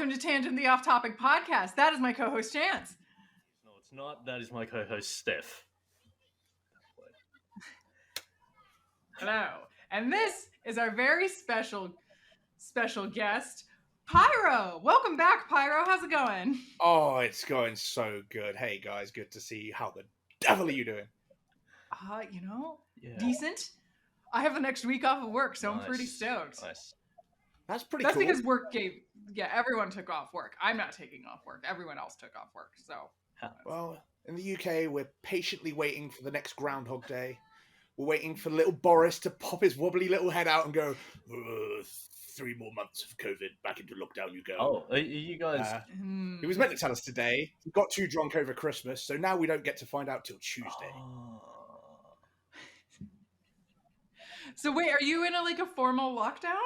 welcome to Tangent the Off Topic Podcast. That is my co-host Chance. No, it's not. That is my co-host Steph. Hello. And this is our very special guest, Pyro. Welcome back, Pyro. How's it going? Oh, it's going so good. Hey guys, good to see you. How the devil are you doing? Decent. I have the next week off of work, so Nice. I'm pretty stoked. Nice. That's pretty That's cool. because work everyone took off work. I'm not taking off work. Everyone else took off work, so. Well, in the UK, we're patiently waiting for the next Groundhog Day. We're waiting for little Boris to pop his wobbly little head out and go, 3 more months of COVID, back into lockdown you go. Oh, are you guys... He was meant to tell us today. He got too drunk over Christmas, so now we don't get to find out till Tuesday. So wait, are you in a formal lockdown?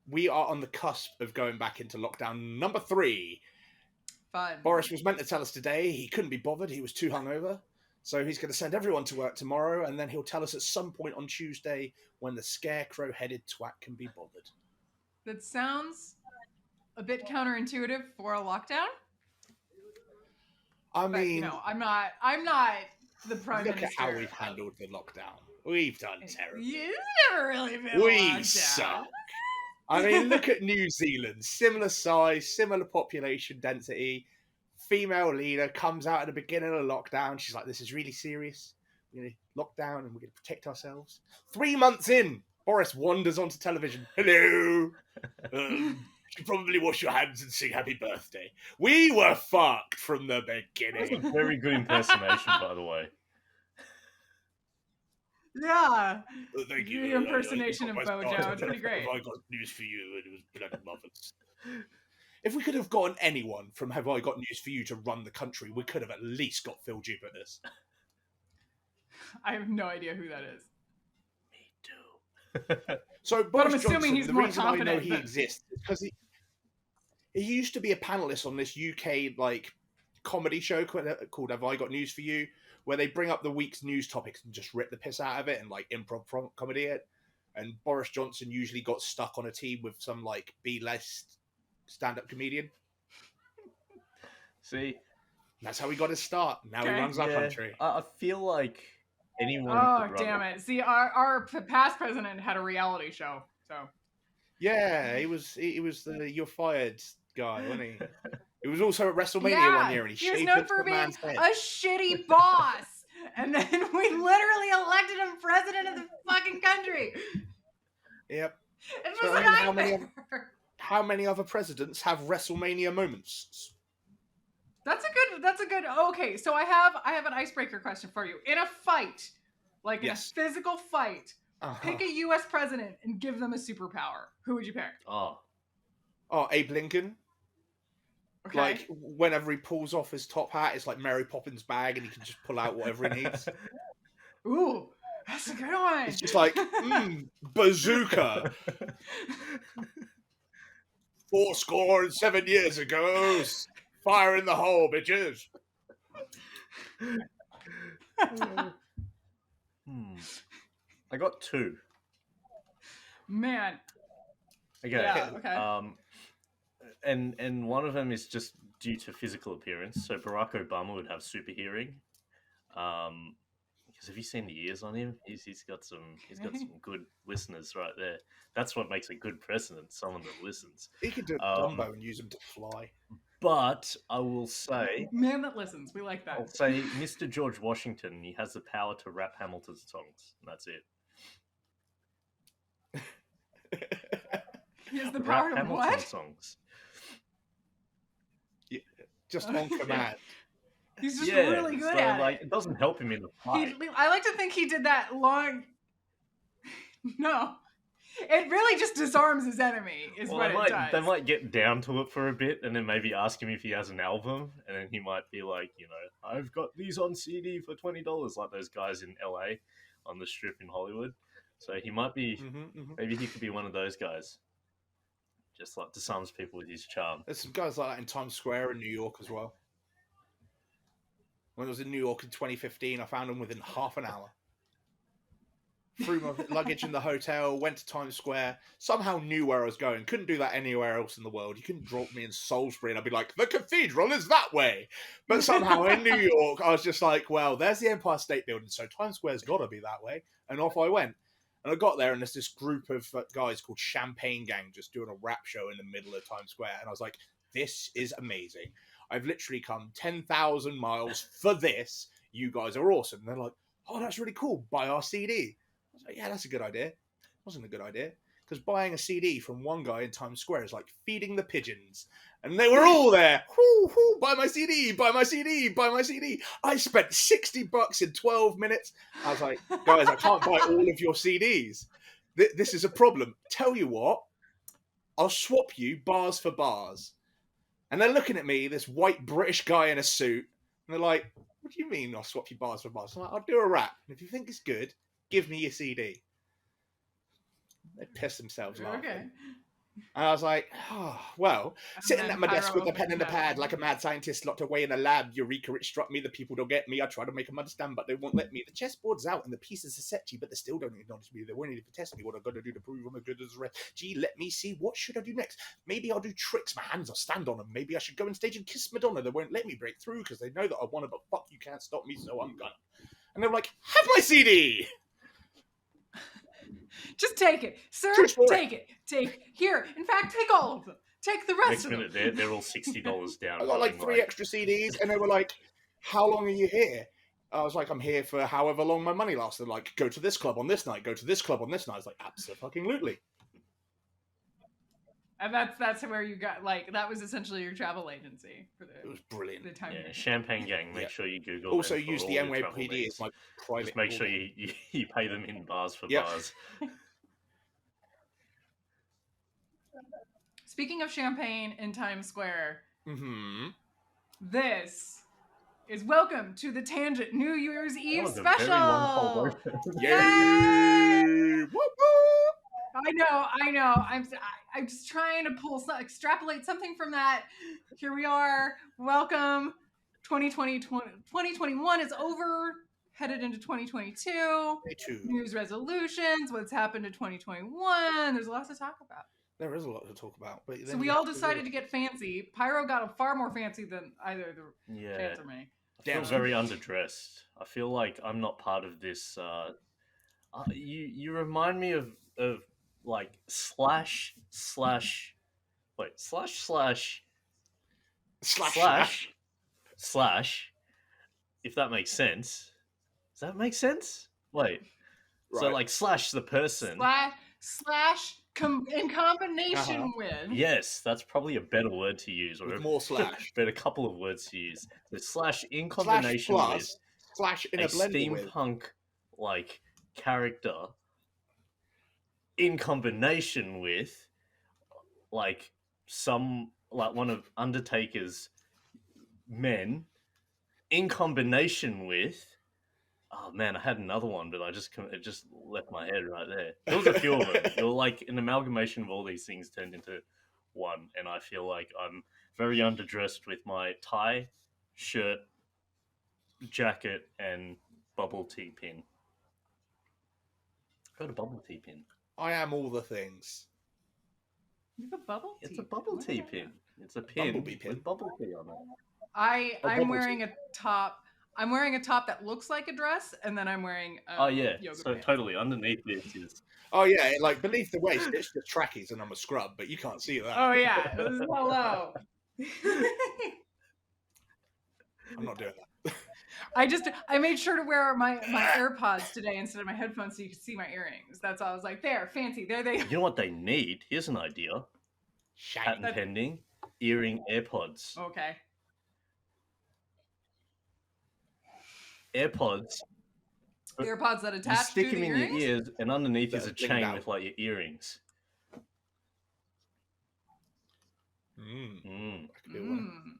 We are on the cusp of going back into lockdown number 3. Fun. Boris was meant to tell us today. He couldn't be bothered. He was too hungover. So he's going to send everyone to work tomorrow, and then he'll tell us at some point on Tuesday when the scarecrow-headed twat can be bothered. That sounds a bit counterintuitive for a lockdown. I mean, I'm not the prime minister. Look at how we've handled the lockdown. We've done terribly. It's never really been We a lockdown. suck. I mean, look at New Zealand. Similar size, similar population density. Female leader comes out at the beginning of the lockdown. She's like, this is really serious. We're going to lock down and we're going to protect ourselves. 3 months in, Boris wanders onto television. Hello. You should probably wash your hands and sing happy birthday. We were fucked from the beginning. That's a very good impersonation, by the way. Yeah. Thank you. The impersonation of Bojo. It's pretty great. Have I got news for you? And it was blood muffins. If we could have gotten anyone from Have I Got News for You to run the country, we could have at least got Phil Jupiters. I have no idea who that is. Me too. So, But Boris I'm assuming Johnson, he's the more reason I know confident he than- exists is because he used to be a panelist on this UK comedy show called Have I Got News for You, where they bring up the week's news topics and just rip the piss out of it and improv comedy it. And Boris Johnson usually got stuck on a team with some B-list stand-up comedian. See, that's how we got his start. Now he runs our country. I feel like anyone. Oh, damn it! See, our past president had a reality show, so. Yeah, he was the "You're Fired" guy, wasn't he? He was also at WrestleMania one year, and he was shaved known for the being man's head. a shitty boss, and then we literally elected him president of the fucking country. Yep. It So, was a I mean, nightmare. How many other presidents have WrestleMania moments? That's a good. Okay, so I have an icebreaker question for you. In a fight, Yes. in a physical fight, pick a U.S. president and give them a superpower. Who would you pick? Oh, Abe Lincoln. Okay. Whenever he pulls off his top hat, it's like Mary Poppins' bag, and he can just pull out whatever he needs. Ooh, that's a good one. It's just like, bazooka. 407 years ago. Fire in the hole, bitches. I got 2. Man. Okay. Yeah, okay. And one of them is just due to physical appearance. So Barack Obama would have super hearing. Because have you seen the ears on him? He's got some good listeners right there. That's what makes a good president, someone that listens. He could do a Dumbo and use him to fly. But I will say, Man that listens, we like that. I'll say Mr. George Washington, he has the power to rap Hamilton's songs. And that's it. He has the Rap power to Hamilton what? songs. Yeah, just on command. He's just really good at it. It doesn't help him in the fight. I like to think he did that long. No, it really just disarms his enemy. What it does. They might get down to it for a bit, and then maybe ask him if he has an album, and then he might be like, I've got these on CD for $20, like those guys in LA on the strip in Hollywood. So he might be, maybe he could be one of those guys. Just disarms people with his charm. There's some guys like that in Times Square in New York as well. When I was in New York in 2015, I found them within half an hour. threw my luggage in the hotel, went to Times Square, somehow knew where I was going. Couldn't do that anywhere else in the world. You couldn't drop me in Salisbury and I'd be like, the cathedral is that way. But somehow in New York, I was just like, well, there's the Empire State Building, so Times Square's got to be that way. And off I went. And I got there, and there's this group of guys called Champagne Gang just doing a rap show in the middle of Times Square. And I was like, this is amazing. I've literally come 10,000 miles for this. You guys are awesome. And they're like, oh, that's really cool. Buy our CD. I was like, yeah, that's a good idea. It wasn't a good idea. Because buying a CD from one guy in Times Square is like feeding the pigeons. And they were all there. Whoo, whoo, buy my CD, buy my CD, buy my CD. I spent $60 in 12 minutes. I was like, guys, I can't buy all of your CDs. This is a problem. Tell you what, I'll swap you bars for bars. And they're looking at me, this white British guy in a suit. And they're like, what do you mean I'll swap you bars for bars? I'm like, I'll do a rap. And if you think it's good, give me your CD. They pissed themselves laughing. Okay. And I was like, oh, well, sitting at my desk with a pen and a pad like a mad scientist locked away in a lab. Eureka, it struck me. The people don't get me. I try to make them understand, but they won't let me. The chessboard's out and the pieces are set, G, but they still don't acknowledge me. They won't even test me. What I've got to do to prove I'm as good as the rest. Gee, let me see. What should I do next? Maybe I'll do tricks. My hands will stand on them. Maybe I should go on stage and kiss Madonna. They won't let me break through because they know that I want to, but fuck, you can't stop me, so I'm gonna. And they're like, have my CD! Just take it, sir. Take it. Take here. In fact, take all of them. Take the rest Next of minute, them. they're all $60 down. I got like 3 extra CDs, and they were like, how long are you here? I was like, I'm here for however long my money lasts. They're like, go to this club on this night, go to this club on this night. I was like, absolutely. And that's where you got, like, that was essentially your travel agency for It was brilliant. the time. Yeah, Champagne Gang. Make sure you Google. Also, them for use all the your travel NYPD needs. as my private. Just make sure you pay them in bars for Yep. bars. Speaking of champagne in Times Square, Mm-hmm. this is Welcome to the Tangent New Year's Eve was a very long special. poll. Yay! Woo woo! I know. I'm just trying to extrapolate something from that. Here we are. Welcome. 2021 is over. Headed into 2022. Me too. New Year's resolutions. What's happened in 2021? There's lots to talk about. There is a lot to talk about. But So we all decided to get fancy. Pyro got far more fancy than either the Yeah, Chance or me. I feel very underdressed. I feel like I'm not part of this. You remind me of like slash. Wait, slash. If that makes sense. Does that make sense? Wait. So Right. like slash the person. Slash in combination with. Yes, that's probably a better word to use, or With more slash. but a couple of words to use. So slash in Slash combination with plus, slash in a a blender with. steampunk like character in combination with like one of Undertaker's men in combination with. Oh man, I had another one, but it just left my head right there. There was a few of them. They were like an amalgamation of all these things turned into one, and I feel like I'm very underdressed with my tie, shirt, jacket, and bubble tea pin. Got a bubble tea pin. I am all the things. You have a bubble tea. It's a bubble What tea is that? pin. It's a pin Bumblebee pin. with bubble tea on it. I'm bubble wearing tea. a top. I'm wearing a top that looks like a dress, and then I'm wearing. Oh yeah, yoga so pants. totally underneath this is Oh yeah, like beneath the waist, it's just trackies and I'm a scrub, but you can't see that. Oh yeah, this is hello. I'm not doing that. I made sure to wear my AirPods today instead of my headphones so you could see my earrings. That's all. I was like, there, fancy. There they. You know what they need? Here's an idea. Shiny. Patent pending. Earring AirPods. Okay. AirPods. AirPods that You attach stick to them the in earrings. your ears, and underneath is a That bling chain out. with like your earrings. Mm, Mm. I could do one. Mm.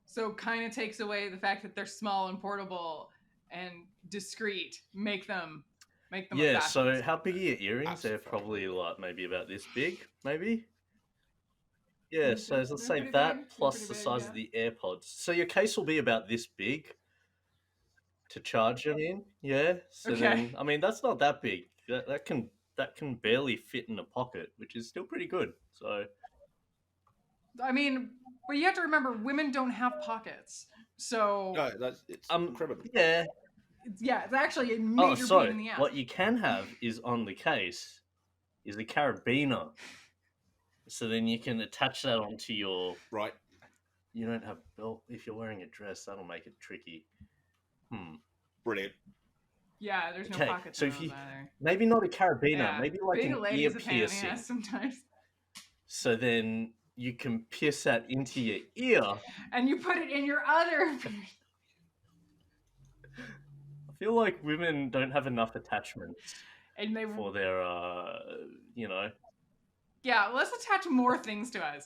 So kind of takes away the fact that they're small and portable and discreet. Make them. A Yeah. fashion So statement. how big are your earrings? Absolutely. They're probably like maybe about this big, maybe. Yeah. They're- So let's they're say pretty that big. They're plus pretty the big, size yeah. of the AirPods. So your case will be about this big. to charge them in. Yeah. So Okay. then, I mean, that's not that big. That can barely fit in a pocket, which is still pretty good. So I mean, but you have to remember, women don't have pockets. So, No, it's criminal. yeah. it's actually a Oh, major so pain in the ass. what you can have is on the case is a carabiner. So then you can attach that onto your. Right. You don't have belt if you're wearing a dress. That'll make it tricky. Brilliant. Yeah, there's no Okay, pockets so in if those you either. maybe not a carabiner, Yeah, maybe like being an a lady ear is a pain in the piercing. ass sometimes. So then you can pierce that into your ear. And you put it in your other. I feel like women don't have enough attachments And they. for their, you know. Yeah, let's attach more things to us.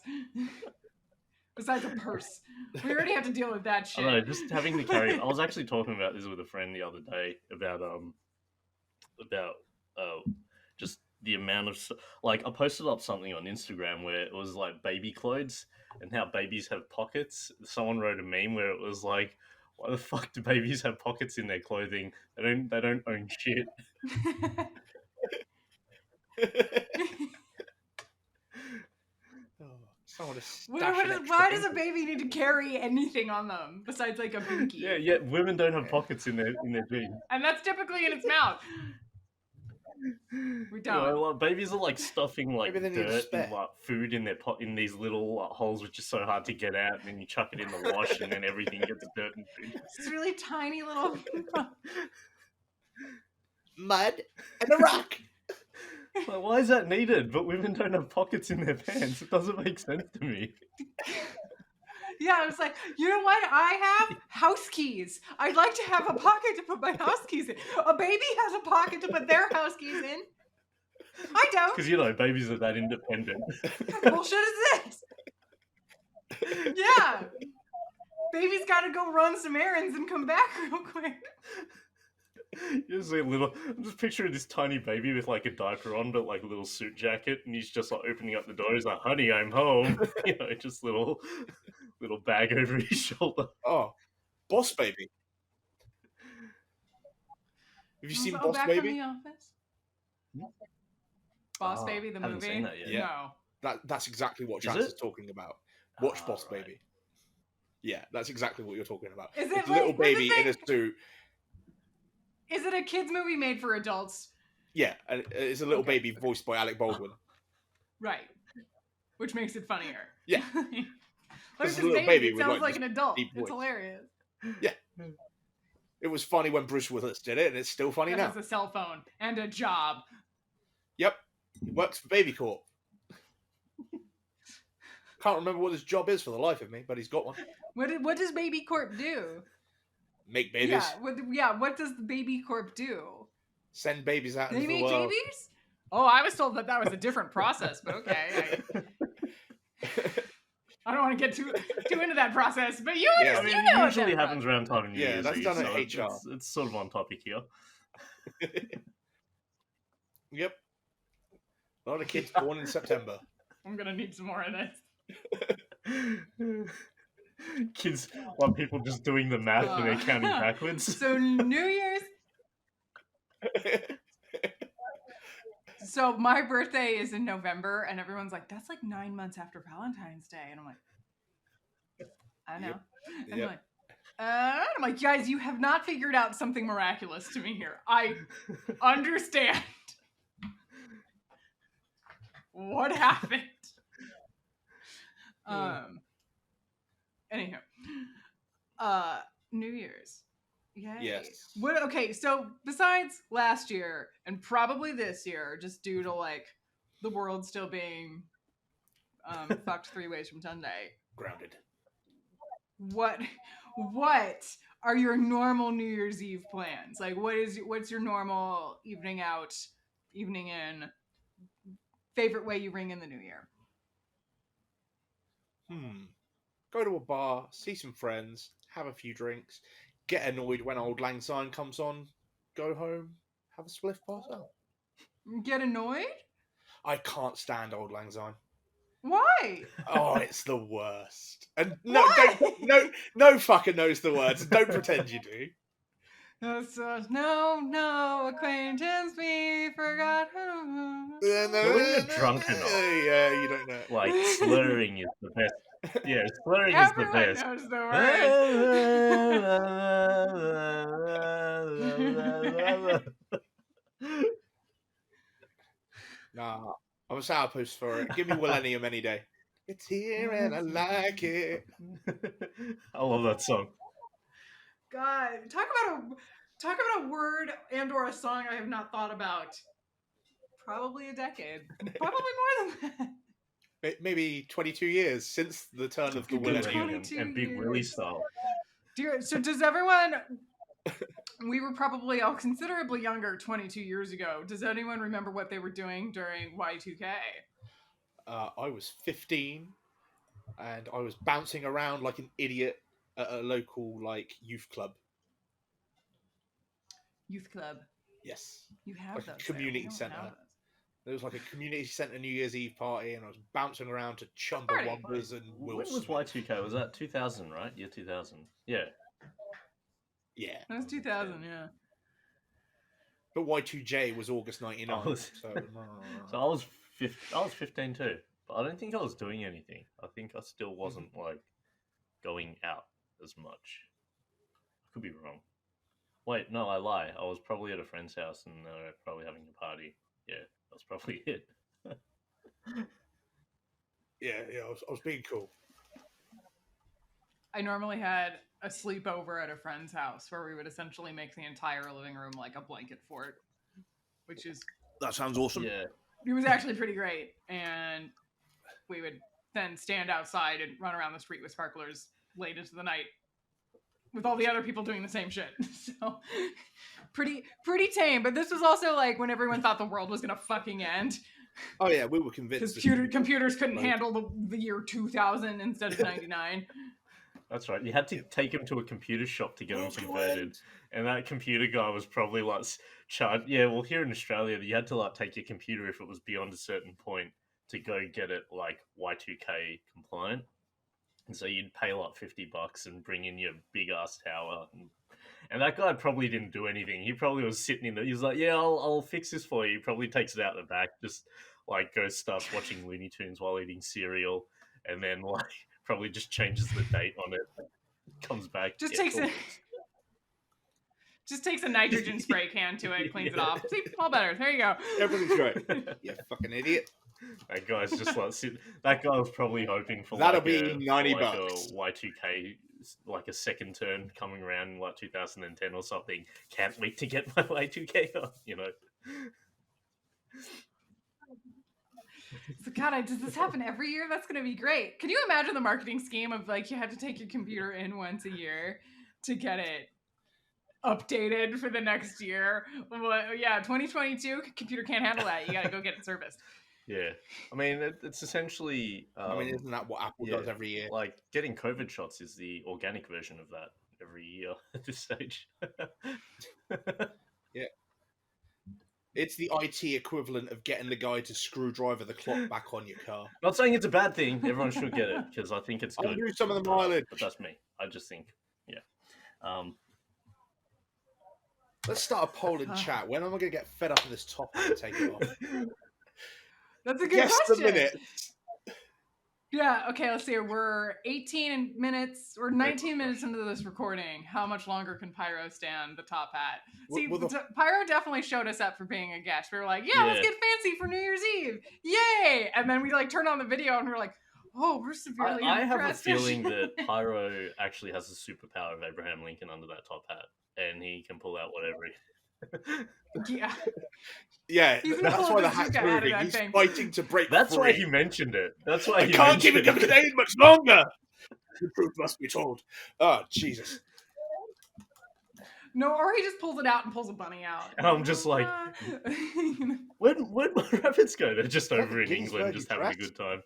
Besides a purse. We already have to deal with that I shit. don't know, just having to carry. I was actually talking about this with a friend the other day about just the amount of like I posted up something on Instagram where it was like baby clothes and how babies have pockets. Someone wrote a meme where it was like, why the fuck do babies have pockets in their clothing? They don't own shit. Why does a baby need to carry anything on them besides like a binky? Yeah, women don't have pockets in their jeans. And that's typically in its mouth. We don't. You know, like, babies are like stuffing like Maybe they need a dirt spare. and like food in their in these little holes, which is so hard to get out. And then you chuck it in the wash, and then everything gets dirt and food. It's really tiny little mud and a rock. Like, why is that needed? But women don't have pockets in their pants. It doesn't make sense to me. Yeah, it's like, you know what? I have house keys. I'd like to have a pocket to put my house keys in. A baby has a pocket to put their house keys in. I don't. Because, you know, babies are that independent. What bullshit is this? Yeah. Baby's got to go run some errands and come back real quick. You just see I'm just picturing this tiny baby with like a diaper on, but like a little suit jacket, and he's just like opening up the door. He's like, "Honey, I'm home." You know, just little bag over his shoulder. Oh, Boss Baby. Have you seen Boss back Baby? From the Office? Boss Baby, the haven't movie? seen that yet. Yeah. No. That's exactly what Chance is talking about. Watch Boss Baby. Yeah, that's exactly what you're talking about. Is it's it a little baby in a suit. Is it a kids movie made for adults? Yeah, and it's a little baby voiced by Alec Baldwin. Right. Which makes it funnier. Yeah. Look at this little baby. It with, sounds like, like an adult. deep It's voice. hilarious. Yeah. It was funny when Bruce Willis did it, and it's still funny That now. has a cell phone and a job. Yep. He works for Baby Corp. Can't remember what his job is for the life of me, but he's got one. What does Baby Corp do? Make babies. What does the Baby Corp do? Send babies out They into the make world. babies? Oh, I was told that was a different process, but okay. I don't want to get too into that process, but you I mean, know it usually happens around time in years. Yeah, that's done at HR. It's sort of on topic here. Yep. A lot of kids born in September. I'm gonna need some more of this. Kids, while people just doing the math and they're counting backwards. So New Year's. So my birthday is in November, and everyone's like, "That's like 9 months after Valentine's Day," and I'm like, "I know." Yep. And Yep. I'm like, guys, you have not figured out something miraculous to me here. I understand. What happened? Anyhow, New Year's. Yay. Yes. Okay, so besides last year and probably this year, just due to like the world still being fucked 3 ways from Sunday. Grounded. What are your normal New Year's Eve plans? Like what's your normal evening out, evening in, favorite way you ring in the new year? Go to a bar, see some friends, have a few drinks, get annoyed when Old Lang Syne comes on, go home, have a spliff, pass out. Get annoyed? I can't stand Old Lang Syne. Why? Oh, it's the worst. And no fucker knows the words. Don't pretend you do. No acquaintance we forgot. But when you're drunk enough, Yeah, you don't know. like slurring is the best. Yeah, slurring is the Everyone best. knows the words. Nah, I'm a sourpuss for it. Give me Millennium any day. It's here and I like it. I love that song. God, talk about a word and or a song I have not thought about. Probably a decade. Probably more than that. Maybe 22 years since the turn of the Could be millennium. 22 and Big Willie years. style. So does everyone? We were probably all considerably younger 22 years ago. Does anyone remember what they were doing during Y2K? I was 15, and I was bouncing around like an idiot at a local like youth club. Youth club. Yes, You have like those. a community centre. There was like a community centre New Year's Eve party, and I was bouncing around to Chumbawambas and When Will was Smith. Y2K? Was that 2000, right? Year 2000. Yeah. Yeah, That was 2000. Yeah. but Y2J was August '99. So I was 15 too, but I don't think I was doing anything. I think I still wasn't like going out as much. I could be wrong. Wait, no, I lie. I was probably at a friend's house and they were probably having a party. Yeah, that's probably it. yeah, I was being cool. I normally had a sleepover at a friend's house where we would essentially make the entire living room like a blanket fort, which is That sounds awesome. Yeah. it was actually pretty great. And we would then stand outside and run around the street with sparklers late into the night with all the other people doing the same shit. So pretty tame. But this was also like when everyone thought the world was gonna fucking end. Oh yeah, we were convinced. Because computers couldn't handle the year 2000 instead of 99. That's right. You had to take him to a computer shop to get him converted. And that computer guy was probably like charged. Yeah, well, here in Australia, you had to like take your computer if it was beyond a certain point to go get it like Y2K compliant. And so you'd pay like $50 and bring in your big ass tower. And that guy probably didn't do anything. He probably was sitting in there. He was like, yeah, I'll fix this for you. He probably takes it out the back, just like starts watching Looney Tunes while eating cereal. And then like probably just changes the date on it. Comes back. Just yeah, takes cool. it. Just takes a nitrogen spray can to it, cleans it off. See, all better. There you go. Everything's great. You fucking idiot. That guy's just like that guy was probably hoping for That'll like be a, $90. like a Y2K, like a second turn coming around in like 2010 or something. Can't wait to get my Y2K on, you know. So God, does this happen every year? That's gonna be great. Can you imagine the marketing scheme of like you had to take your computer in once a year to get it updated for the next year? Well, yeah, 2022 computer can't handle that. You gotta go get it serviced. Yeah, I mean it's essentially. I mean, isn't that what Apple does every year? Like getting COVID shots is the organic version of that every year at this stage. Yeah. It's the IT equivalent of getting the guy to screwdriver the clock back on your car. Not saying it's a bad thing. Everyone should get it because I think it's I'll good. do some of the mileage. But that's me. I just think, yeah. Let's start a poll in chat. When am I going to get fed up with this topic and take it off? That's a good Guess question. the minute. Yeah, okay, let's see. We're 18 minutes or 19 minutes into this recording. How much longer can Pyro stand the top hat? See, Pyro definitely showed us up for being a guest. We were like, yeah, let's get fancy for New Year's Eve. Yay! And then we like turned on the video and we were like, oh, we're severely I have a impressed. feeling that Pyro actually has the superpower of Abraham Lincoln under that top hat. And he can pull out whatever Yeah. Yeah, He's that's why the hat's moving. He's fighting to break That's free. why he mentioned it. That's why he can't keep it contained much longer. The truth must be told. Oh, Jesus. No, or he just pulls it out and pulls a bunny out. And I'm just like, where'd my rabbits go? They're just over in England, just having a good time.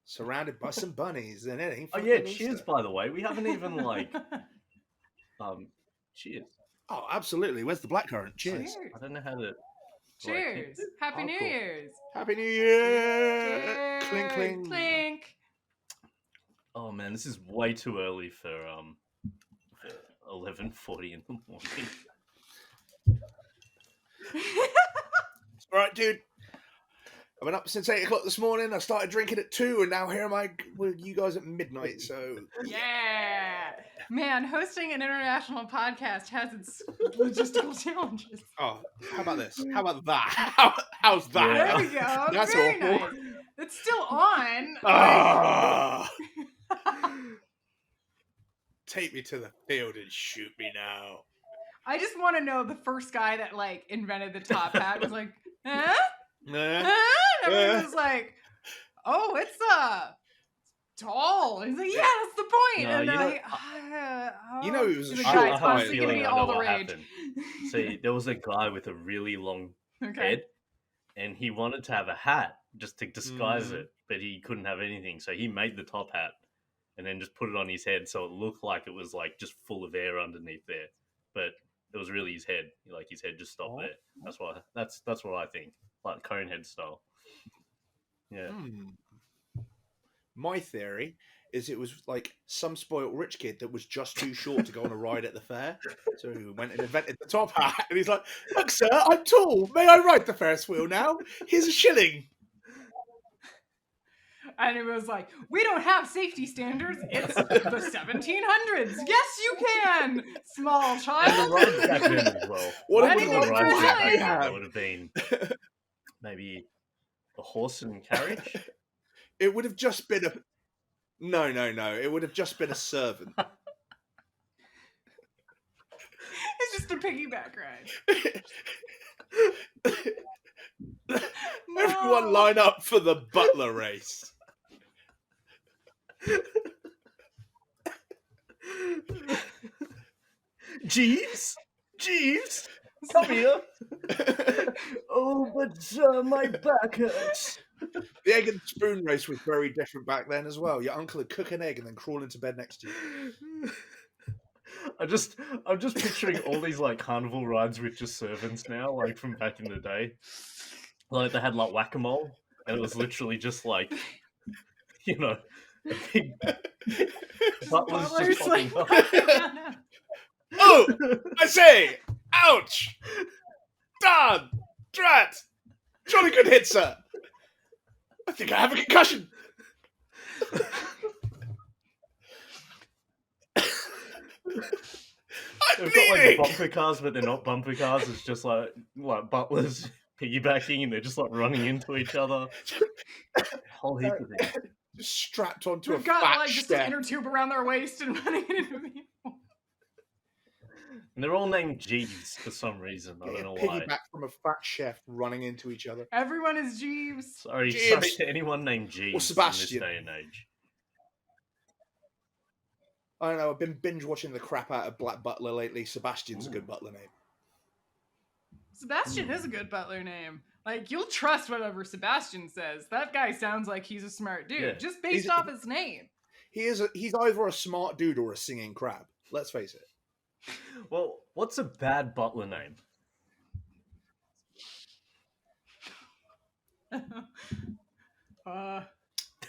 Surrounded by some bunnies, and it ain't. Oh yeah, cheers! By the way, we haven't even like, cheers. Oh, absolutely. Where's the blackcurrant? Cheers. I don't know how to. Cheers! Happy New Year's! Happy New Year! Cheers. Clink, clink, clink. Oh man, this is way too early for 11:40 in the morning. All right, dude. I've been up since 8 o'clock this morning. I started drinking at 2, and now here am I with you guys at midnight. So Yeah, man, hosting an international podcast has its logistical challenges. Oh, how about this? How about that? How's that? Yeah. There we go. That's Very awful. nice. It's still on. Ah! Take me to the field and shoot me now. I just want to know the first guy that like invented the top hat was like, huh? Nah. Huh? And everyone was like, oh, it's tall. And he's like, yeah, that's the point. No, And they're you know- like, You know, it was a the short guy. I It's have a honestly gonna feeling be I all know the what rage. happened. See, there was a guy with a really long Okay. head, and he wanted to have a hat just to disguise Mm. it, but he couldn't have anything, so he made the top hat and then just put it on his head, so it looked like it was like just full of air underneath there, but it was really his head. Like his head just stopped Oh. there. That's what I think, like Conehead style. Yeah. My theory is it was like some spoiled rich kid that was just too short to go on a ride at the fair. So he went and invented the top hat. And he's like, look, sir, I'm tall. May I ride the Ferris wheel now? Here's a shilling. And it was like, we don't have safety standards. It's the 1700s. Yes, you can, small And child. the rides back then as well. What Why a didn't The you wonderful rides imagine back hat it? we then, have. that would have been maybe a horse and carriage. It would have just been a... No. It would have just been a servant. It's just a piggyback ride. Everyone No. line up for the butler race. Jeeves, come here. Oh, but my back hurts. The egg and spoon race was very different back then as well. Your uncle would cook an egg and then crawl into bed next to you. I'm just picturing all these like carnival rides with just servants now, like from back in the day. Like they had like whack-a-mole, and it was literally just like, you know, a big butlers Butler's just like, popping up. Oh, I say, ouch, darn, drat, jolly good hit, sir. I think I have a concussion. I'm They've got like bleeding. bumper cars, but they're not bumper cars. It's just like butlers piggybacking, and they're just like running into each other. A whole heap of things. Just strapped onto We've a got fat like just an step. inner tube around their waist and running into people. And they're all named Jeeves for some reason. I don't know why. Piggyback from a fat chef running into each other. Everyone is Jeeves. Sorry Jeeves. to anyone named Jeeves in this Sebastian. day and age. I don't know. I've been binge watching the crap out of Black Butler lately. Sebastian's a good butler name. Sebastian is a good butler name. Like, you'll trust whatever Sebastian says. That guy sounds like he's a smart dude, Yeah. just based He's- off his name. He's either a smart dude or a singing crab. Let's face it. Well, what's a bad butler name?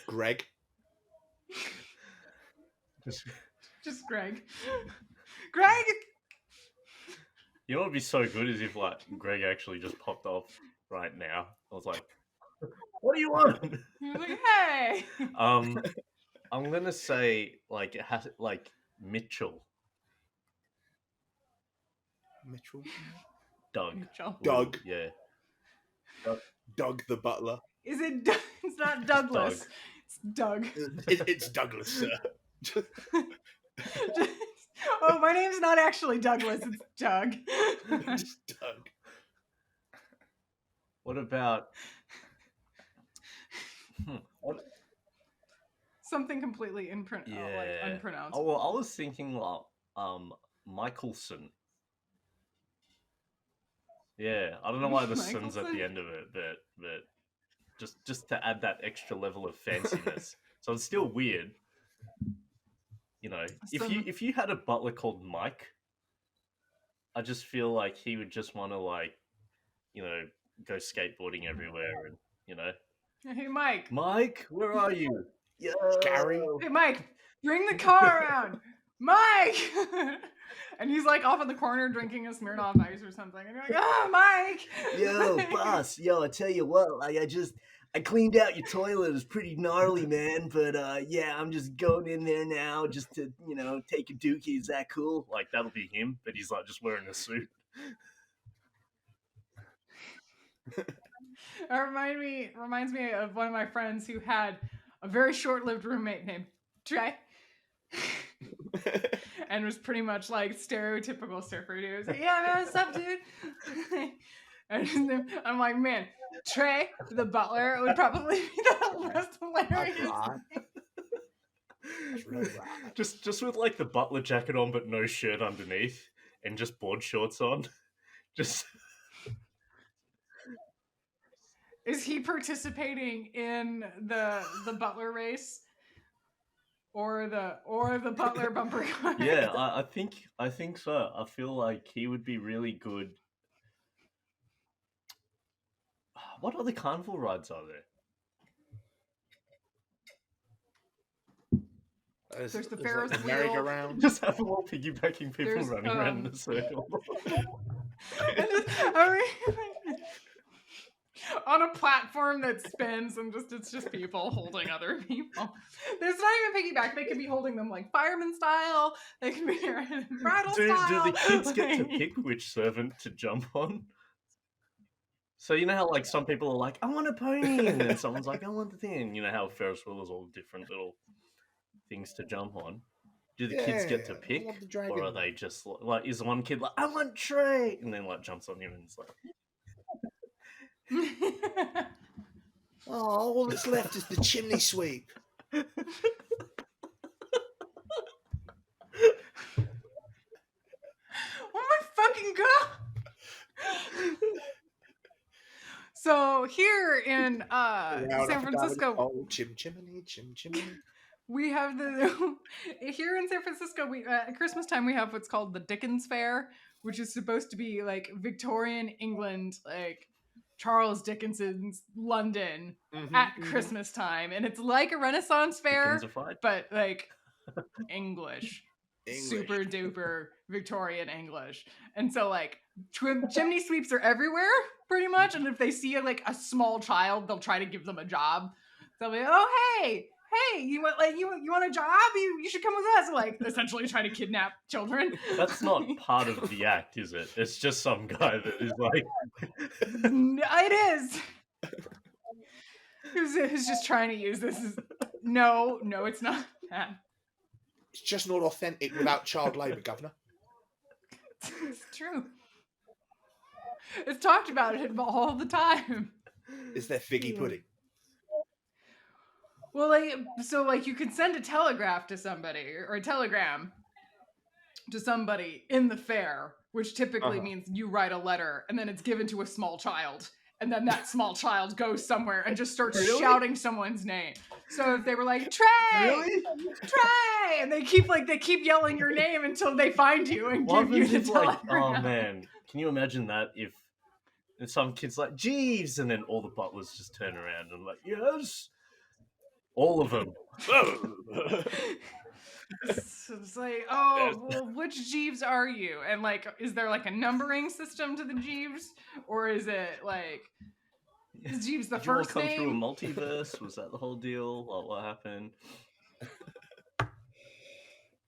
Greg. Just Greg. Greg! You know what would be so good is if like Greg actually just popped off right now. I was like, "What do you want?" He was like, hey! I'm gonna say like it has like Mitchell, Mitchell. Doug, Mitchell. Doug. Yeah, Doug the butler. Is it Doug? It's not Douglas. Doug. It's Doug. It's Douglas, sir. Oh, my name's not actually Douglas, it's Doug. Just Doug. What about? What? Something completely like Yeah. unpronounced. Oh well, I was thinking like Michelson. Yeah, I don't know why the son's at the Michelson? end of it, but just to add that extra level of fanciness. So it's still weird. You know, Some- if you had a butler called Mike, I just feel like he would just want to like, you know, go skateboarding everywhere and you know, Hey, Mike. Mike, where are you? Yeah, Gary. Hey, Mike, bring the car around. Mike! And he's like off in the corner drinking a Smirnoff Ice or something. And you're like, oh, Mike! Yo, boss, yo, I tell you what, like, I cleaned out your toilet. It was pretty gnarly, man. But yeah, I'm just going in there now just to, take a dookie. Is that cool? Like, that'll be him, but he's like just wearing a suit. It reminds me of one of my friends who had a very short-lived roommate named Trey. And was pretty much like stereotypical surfer dude. Like, yeah, man, what's up, dude? And I'm like, man, Trey, the butler, would probably be the most hilarious. That's really bad. Just with like the butler jacket on, but no shirt underneath, and just board shorts on. Just. Is he participating in the butler race? Or the butler bumper car? Yeah, I think so. I feel like he would be really good. What other carnival rides are there? There's the Ferris like wheel. merry-go-round. Just have them all piggybacking people There's, running around in a circle. On a platform that spins and it's just people holding other people. There's not even piggyback. They could be holding them like fireman style. They can be bridal style. Do the kids get to pick which servant to jump on? So you know how like some people are like, I want a pony, and then someone's like, I want the thing. You know how Ferris wheel is all different little things to jump on. Do the kids get to pick, or are they just like? Is one kid like, I want Trey, and then like jumps on him and it's like. Oh, all that's left is the chimney sweep. Oh my fucking god! So here in San Francisco, chimney. we have here in San Francisco. We at Christmas time we have what's called the Dickens Fair, which is supposed to be like Victorian England, like Charles Dickens's London at Christmas time, and it's like a Renaissance fair, but like English. Super duper Victorian English. And so like chimney sweeps are everywhere pretty much, and if they see like a small child, they'll try to give them a job. They'll be, oh hey, you want you want a job? You should come with us. Like essentially try to kidnap children. That's not part of the act, is it? It's just some guy that is like it is. Who's just trying to use this as no, it's not that. It's just not authentic without child labour, Governor. It's true. It's talked about it all the time. Is there figgy pudding? Well, like you can send a telegraph to somebody or a telegram to somebody in the fair, which typically means you write a letter and then it's given to a small child. And then that small child goes somewhere and just starts shouting someone's name. So if they were like, Trey! Trey! And they keep yelling your name until they find you and give you the telegram. Oh man, can you imagine that if some kid's like, Jeeves! And then all the butlers just turn around and like, yes! All of them. So it's like, oh, well, which Jeeves are you? And like, is there like a numbering system to the Jeeves? Or is it like, is Jeeves the first name? Did you all come through a multiverse? Was that the whole deal? What happened?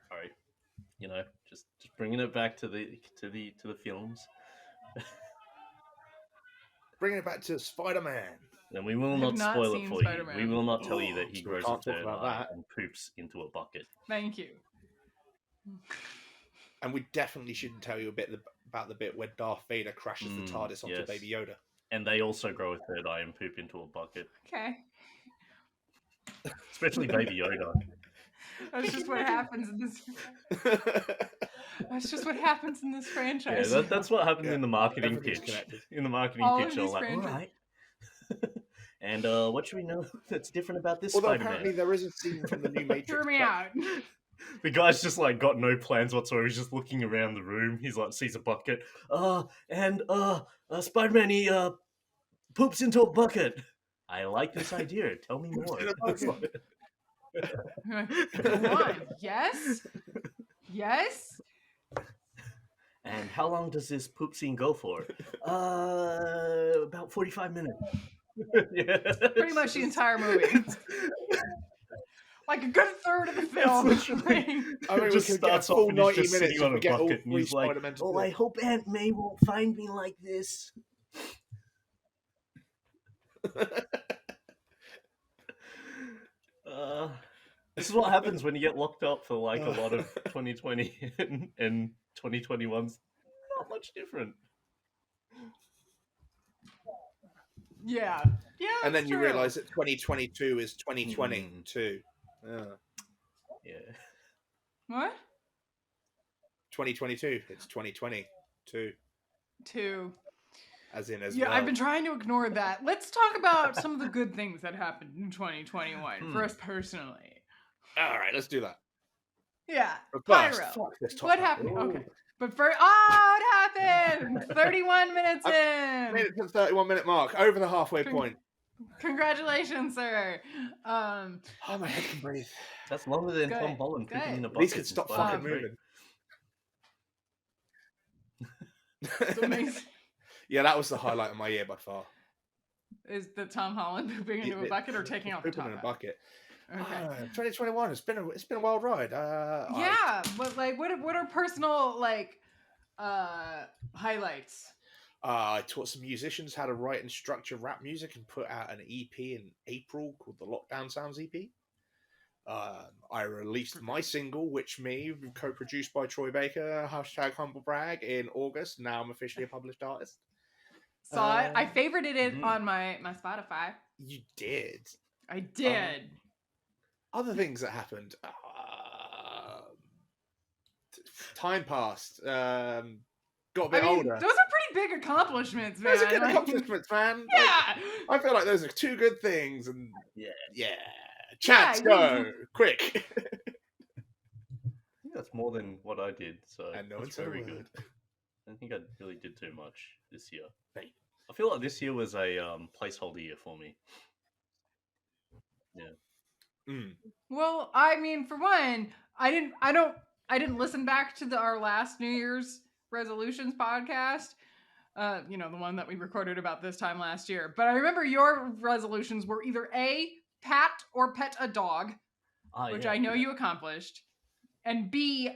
Sorry, just bringing it back to the films. Bringing it back to Spider-Man. And we will not spoil it for Spider-Man. you. We will not tell you that he grows a third eye that. and poops into a bucket. Thank you. And we definitely shouldn't tell you about the bit where Darth Vader crashes the TARDIS onto Baby Yoda. And they also grow a third eye and poop into a bucket. Okay. Especially Baby Yoda. That's just what happens in this. That's just what happens in this franchise. Yeah, that's what happened in the marketing pitch. In the marketing pitch, they're like, all right. And what should we know that's different about this Spider-Man? Apparently there is a scene from the new Matrix. Hear me out. The guy's just like got no plans whatsoever. He's just looking around the room. He's like sees a bucket. Spider-Man, he poops into a bucket. I like this idea. Tell me more. Come on. Yes. And how long does this poop scene go for? About 45 minutes. Yeah. Pretty much the entire movie. Like a good third of the film. literally- I mean, we just could get a starts off full and he's 90 just minutes sitting if on we a get all bucket and three he's like, Spider-Men to Oh, do I it. hope Aunt May won't find me like this. this is what happens when you get locked up for like a lot of 2020 and 2021's not much different. Yeah. Yeah. And then that's you true. realise that 2022 is 2020 Mm. too. Yeah. What? 2022, it's 2020 too. Two. As in, as Yeah, well. I've been trying to ignore that. Let's talk about some of the good things that happened in 2021 for us personally. All right, let's do that. Yeah. But first, Pyro. fuck this What topic. happened? Ooh. Okay. But first, it happened! 31 minutes Made in! it to the 31-minute mark, over the halfway point. Congratulations, sir. Oh, my head can breathe. That's longer than Good, Tom Holland good. pooping in a At bucket. least could in stop Spider-Man fucking 3. moving. It's amazing. Yeah, that was the highlight of my year by far. Is the Tom Holland pooping into a bucket or taking off the Pooping top in a half? bucket. Okay. 2021. It's been a wild ride. Yeah, but like, what are personal like highlights? I taught some musicians how to write and structure rap music and put out an EP in April called the Lockdown Sounds EP. I released my single, Which Me, co-produced by Troy Baker, #HumbleBrag, in August. Now I'm officially a published artist. Saw it. I favorited it on my Spotify. You did. I did. Other things that happened. Time passed. Got a bit older. Those are pretty big accomplishments, man. Those are good Like, accomplishments, man. yeah. I feel like those are two good things. And Yeah. Chats, go quick. I think that's more than what I did, so And no that's one's very said a good. word. I don't think I really did too much this year. Hey. I feel like this year was a placeholder year for me. Yeah. Well, I mean, for one, I didn't listen back to our last New Year's resolutions podcast. The one that we recorded about this time last year. But I remember your resolutions were either A, pat or pet a dog, which I know you accomplished, and B,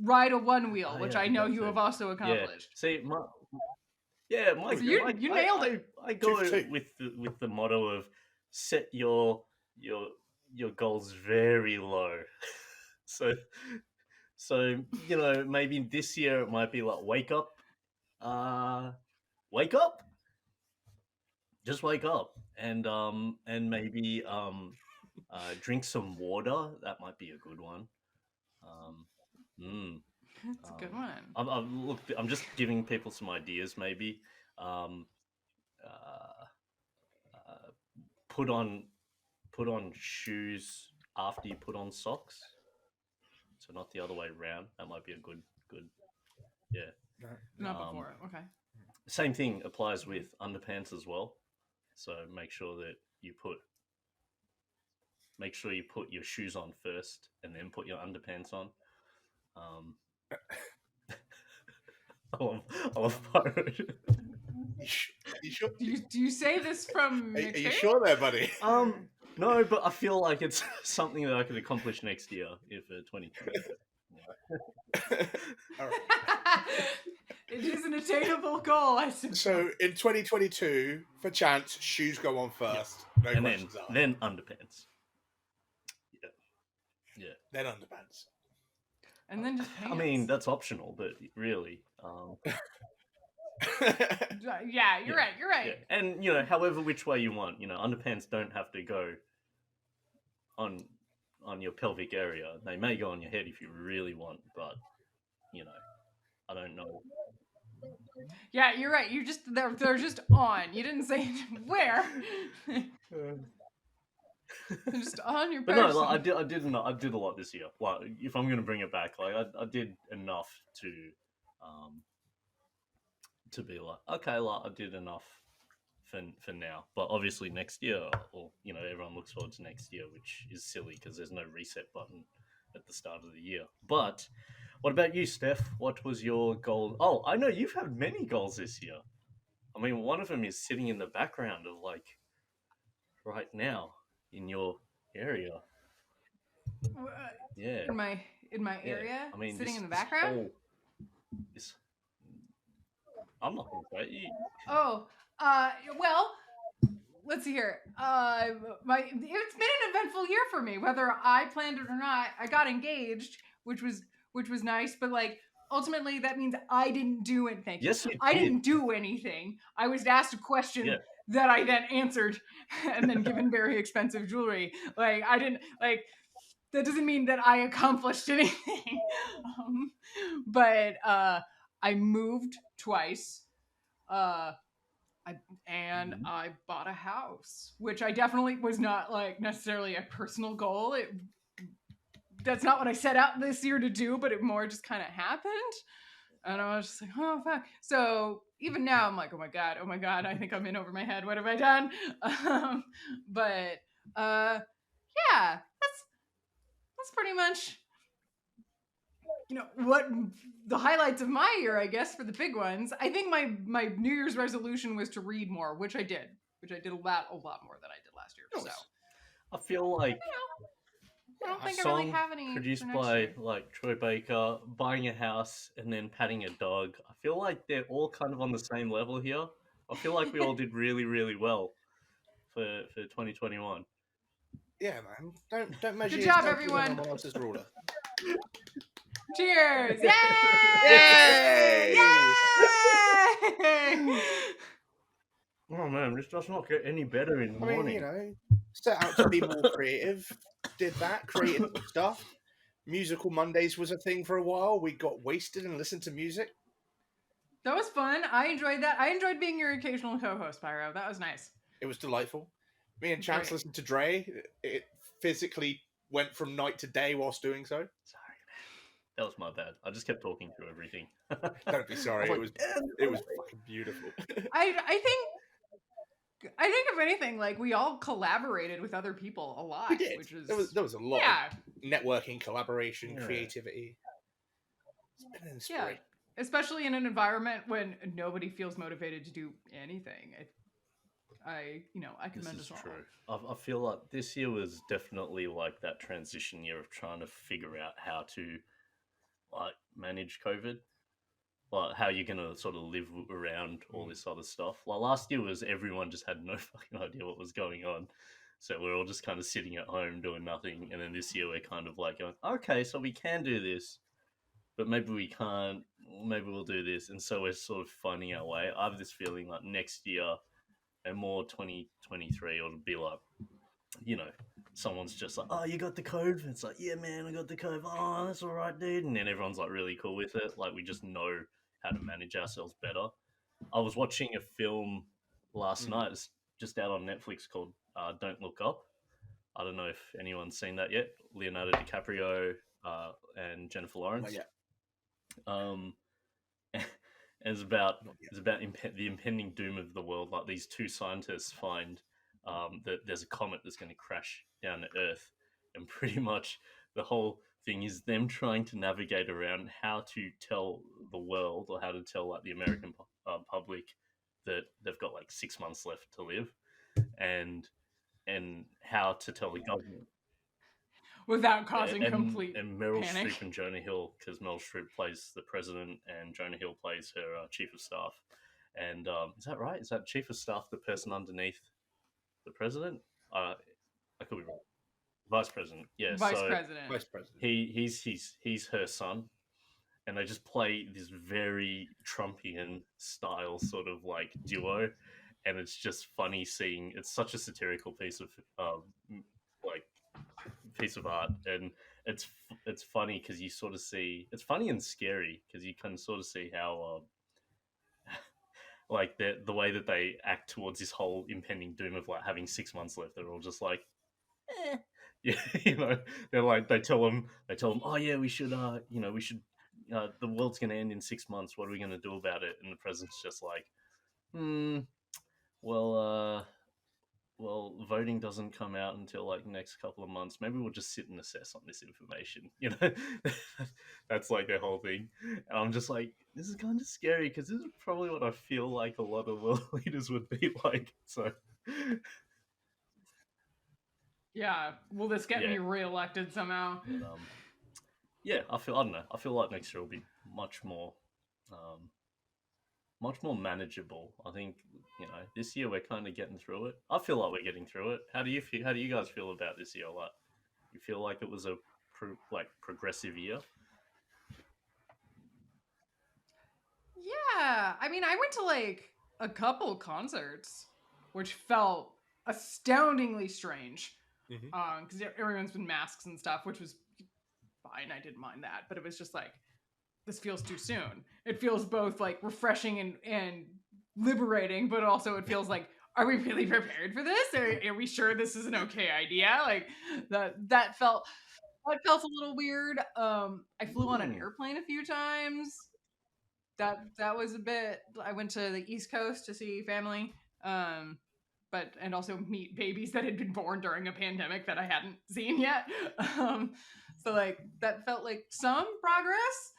ride a one wheel, which I know you have also accomplished. Yeah. See, my So you nailed it. I go 2 for 2. with the motto of set your goals very low. so maybe this year it might be like wake up, just wake up, and maybe drink some water. That might be a good one. That's a good one. I'm just giving people some ideas. Maybe put on shoes after you put on socks, so not the other way around. That might be a good. Yeah. Not before. Okay. Same thing applies with underpants as well. So make sure you put your shoes on first, and then put your underpants on. I love Pyro. You sure? Do you say this from Are you experience? sure there, buddy? No, but I feel like it's something that I could accomplish next year if 2020. All right. It is an attainable goal, I suppose. So in 2022, for chance, shoes go on first. No And questions asked. then underpants. Yeah. Then underpants. And then just pants. I mean, that's optional, but really. Yeah, you're right. You're right. Yeah. And, however which way you want. Underpants don't have to go on your pelvic area. They may go on your head if you really want, but, I don't know. Yeah, you're right. They're just on. You didn't say where. They're just on your But person. no, like, I did a lot this year. Like, if I'm gonna bring it back, like I did enough to be like, okay, like I did enough for now. But obviously next year, or everyone looks forward to next year, which is silly because there's no reset button at the start of the year. But What about you, Steph? What was your goal? Oh, I know you've had many goals this year. I mean, one of them is sitting in the background of like right now in your area. Yeah, In my yeah. area, I mean, sitting in the this background. whole this. I'm not going to say it. Oh, well, let's see here. It's been an eventful year for me, whether I planned it or not. I got engaged, which was nice, but like ultimately that means I didn't do it. Thank you. Yes, you I did. didn't do anything. I was asked a question Yeah. that I then answered, and then given very expensive jewelry. Like I didn't like. That doesn't mean that I accomplished anything. But I moved twice. Uh, Mhm. I bought a house, which I definitely was not like necessarily a personal goal. That's not what I set out this year to do, but it more just kind of happened. And I was just like, oh fuck. So even now I'm like, oh my god, I think I'm in over my head. What have I done? But yeah, that's pretty much what the highlights of my year, I guess, for the big ones. I think my New Year's resolution was to read more, which I did. Which I did a lot more than I did last year. So I feel like I don't a think I really song have any for produced next by year. like Troy Baker, buying a house, and then patting a dog. I feel like they're all kind of on the same level here. I feel like we all did really, really well for 2021. Yeah, man. Don't measure Good job, yourself with everyone. someone else's ruler. Cheers! Yay! Yay! Yay! Oh man, this does not get any better in the I mean, morning. set out to be more creative. Did that, created some stuff. Musical Mondays was a thing for a while. We got wasted and listened to music. That was fun. I enjoyed that. I enjoyed being your occasional co-host, Pyro. That was nice. It was delightful. Me and Chance Great. listened to Dre. It physically went from night to day whilst doing so. Sorry. That was my bad. I just kept talking through everything. Don't be sorry. I was It was fucking beautiful. I think if anything, like we all collaborated with other people a lot. We did. Which was There was a lot yeah, of networking, collaboration, Yeah. creativity. It's been an yeah. inspiration. Especially in an environment when nobody feels motivated to do anything. I commend This is us all. true. I feel like this year was definitely like that transition year of trying to figure out how to like manage COVID, like how you're gonna sort of live around all this other stuff. Like last year was everyone just had no fucking idea what was going on, so we're all just kind of sitting at home doing nothing. And then this year we're kind of like going, okay, so we can do this, but maybe we can't. Maybe we'll do this, and so we're sort of finding our way. I have this feeling like next year and more 2023, it'll be like, someone's just like, oh, you got the COVID? And it's like, yeah, man, I got the COVID. Oh, that's all right, dude. And then everyone's like really cool with it. Like we just know how to manage ourselves better. I was watching a film last night. It's just out on Netflix called Don't Look Up. I don't know if anyone's seen that yet. Leonardo DiCaprio and Jennifer Lawrence. Not yet. It's about Not yet. the impending doom of the world. Like these two scientists find that there's a comet that's going to crash down to Earth, and pretty much the whole thing is them trying to navigate around how to tell the world, or how to tell like the American public that they've got like 6 months left to live, and how to tell the government Without causing complete and Meryl panic. Streep and Jonah Hill, because Meryl Streep plays the president and Jonah Hill plays her chief of staff. And is that right? Is that chief of staff the person underneath the president? I could be wrong. Vice president. Yeah. Vice so president. Vice President. he's her son, and they just play this very Trumpian style sort of like duo, and it's just funny seeing. It's such a satirical piece of like piece of art, and it's funny because you sort of see, it's funny and scary because you can sort of see how like the way that they act towards this whole impending doom of like having 6 months left. They're all just like, yeah, they're like, they tell them, oh yeah, we should we should the world's gonna end in 6 months. What are we gonna do about it? And the president's just like, well, well, voting doesn't come out until like next couple of months. Maybe we'll just sit and assess on this information. You know, that's like the whole thing. And I'm just like, this is kind of scary because this is probably what I feel like a lot of world leaders would be like. So, Yeah. Will this get Yeah. me reelected somehow? but, yeah, I don't know. I feel like next year will be much more manageable. I think this year we're kind of getting through it. I feel like we're getting through it. How do you feel? How do you guys feel about this year? Like, you feel like it was a progressive year? Yeah. I mean, I went to like a couple concerts, which felt astoundingly strange. Because everyone's been masks and stuff, which was fine. I didn't mind that, but it was just like, this feels too soon. It feels both like refreshing and liberating, but also it feels like, are we really prepared for this? Are we sure this is an okay idea? Like that felt a little weird. I flew on an airplane a few times. That was a bit. I went to the East Coast to see family, and also meet babies that had been born during a pandemic that I hadn't seen yet. So like that felt like some progress.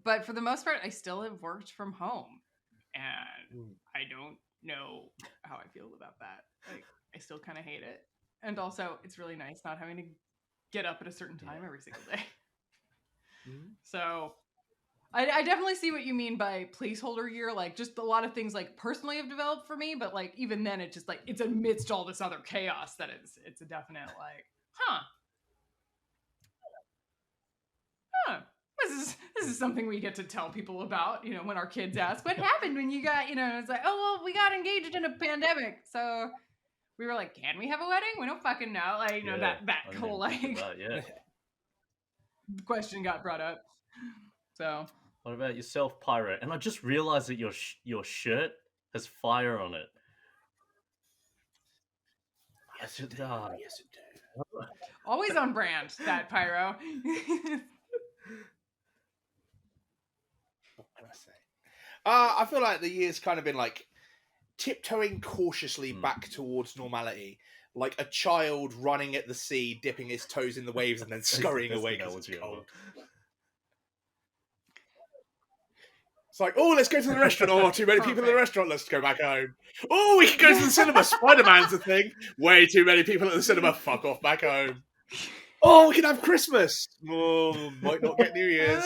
But for the most part, I still have worked from home, and I don't know how I feel about that. Like, I still kind of hate it, and also it's really nice not having to get up at a certain time every single day. So, I definitely see what you mean by placeholder year. Like, just a lot of things like personally have developed for me, but like even then, it's just like it's amidst all this other chaos that it's a definite like, this is something we get to tell people about, when our kids ask, what happened when you got, it's like, oh, well, we got engaged in a pandemic. So we were like, can we have a wedding? We don't fucking know. Like, that whole, like, question got brought up. So. What about yourself, Pyro? And I just realized that your shirt has fire on it. Yes, it does. Yes, it does. Always on brand, that Pyro. What can I say? I feel like the year's kind of been like tiptoeing cautiously back towards normality, like a child running at the sea, dipping his toes in the waves, and then scurrying away because it's cold. It's like, oh, let's go to the restaurant. Oh, too many people in the restaurant. Let's go back home. Oh, we can go to the cinema. Spider-Man's a thing. Way too many people at the cinema. Fuck off, back home. Oh, we can have Christmas. Oh, might not get New Year's.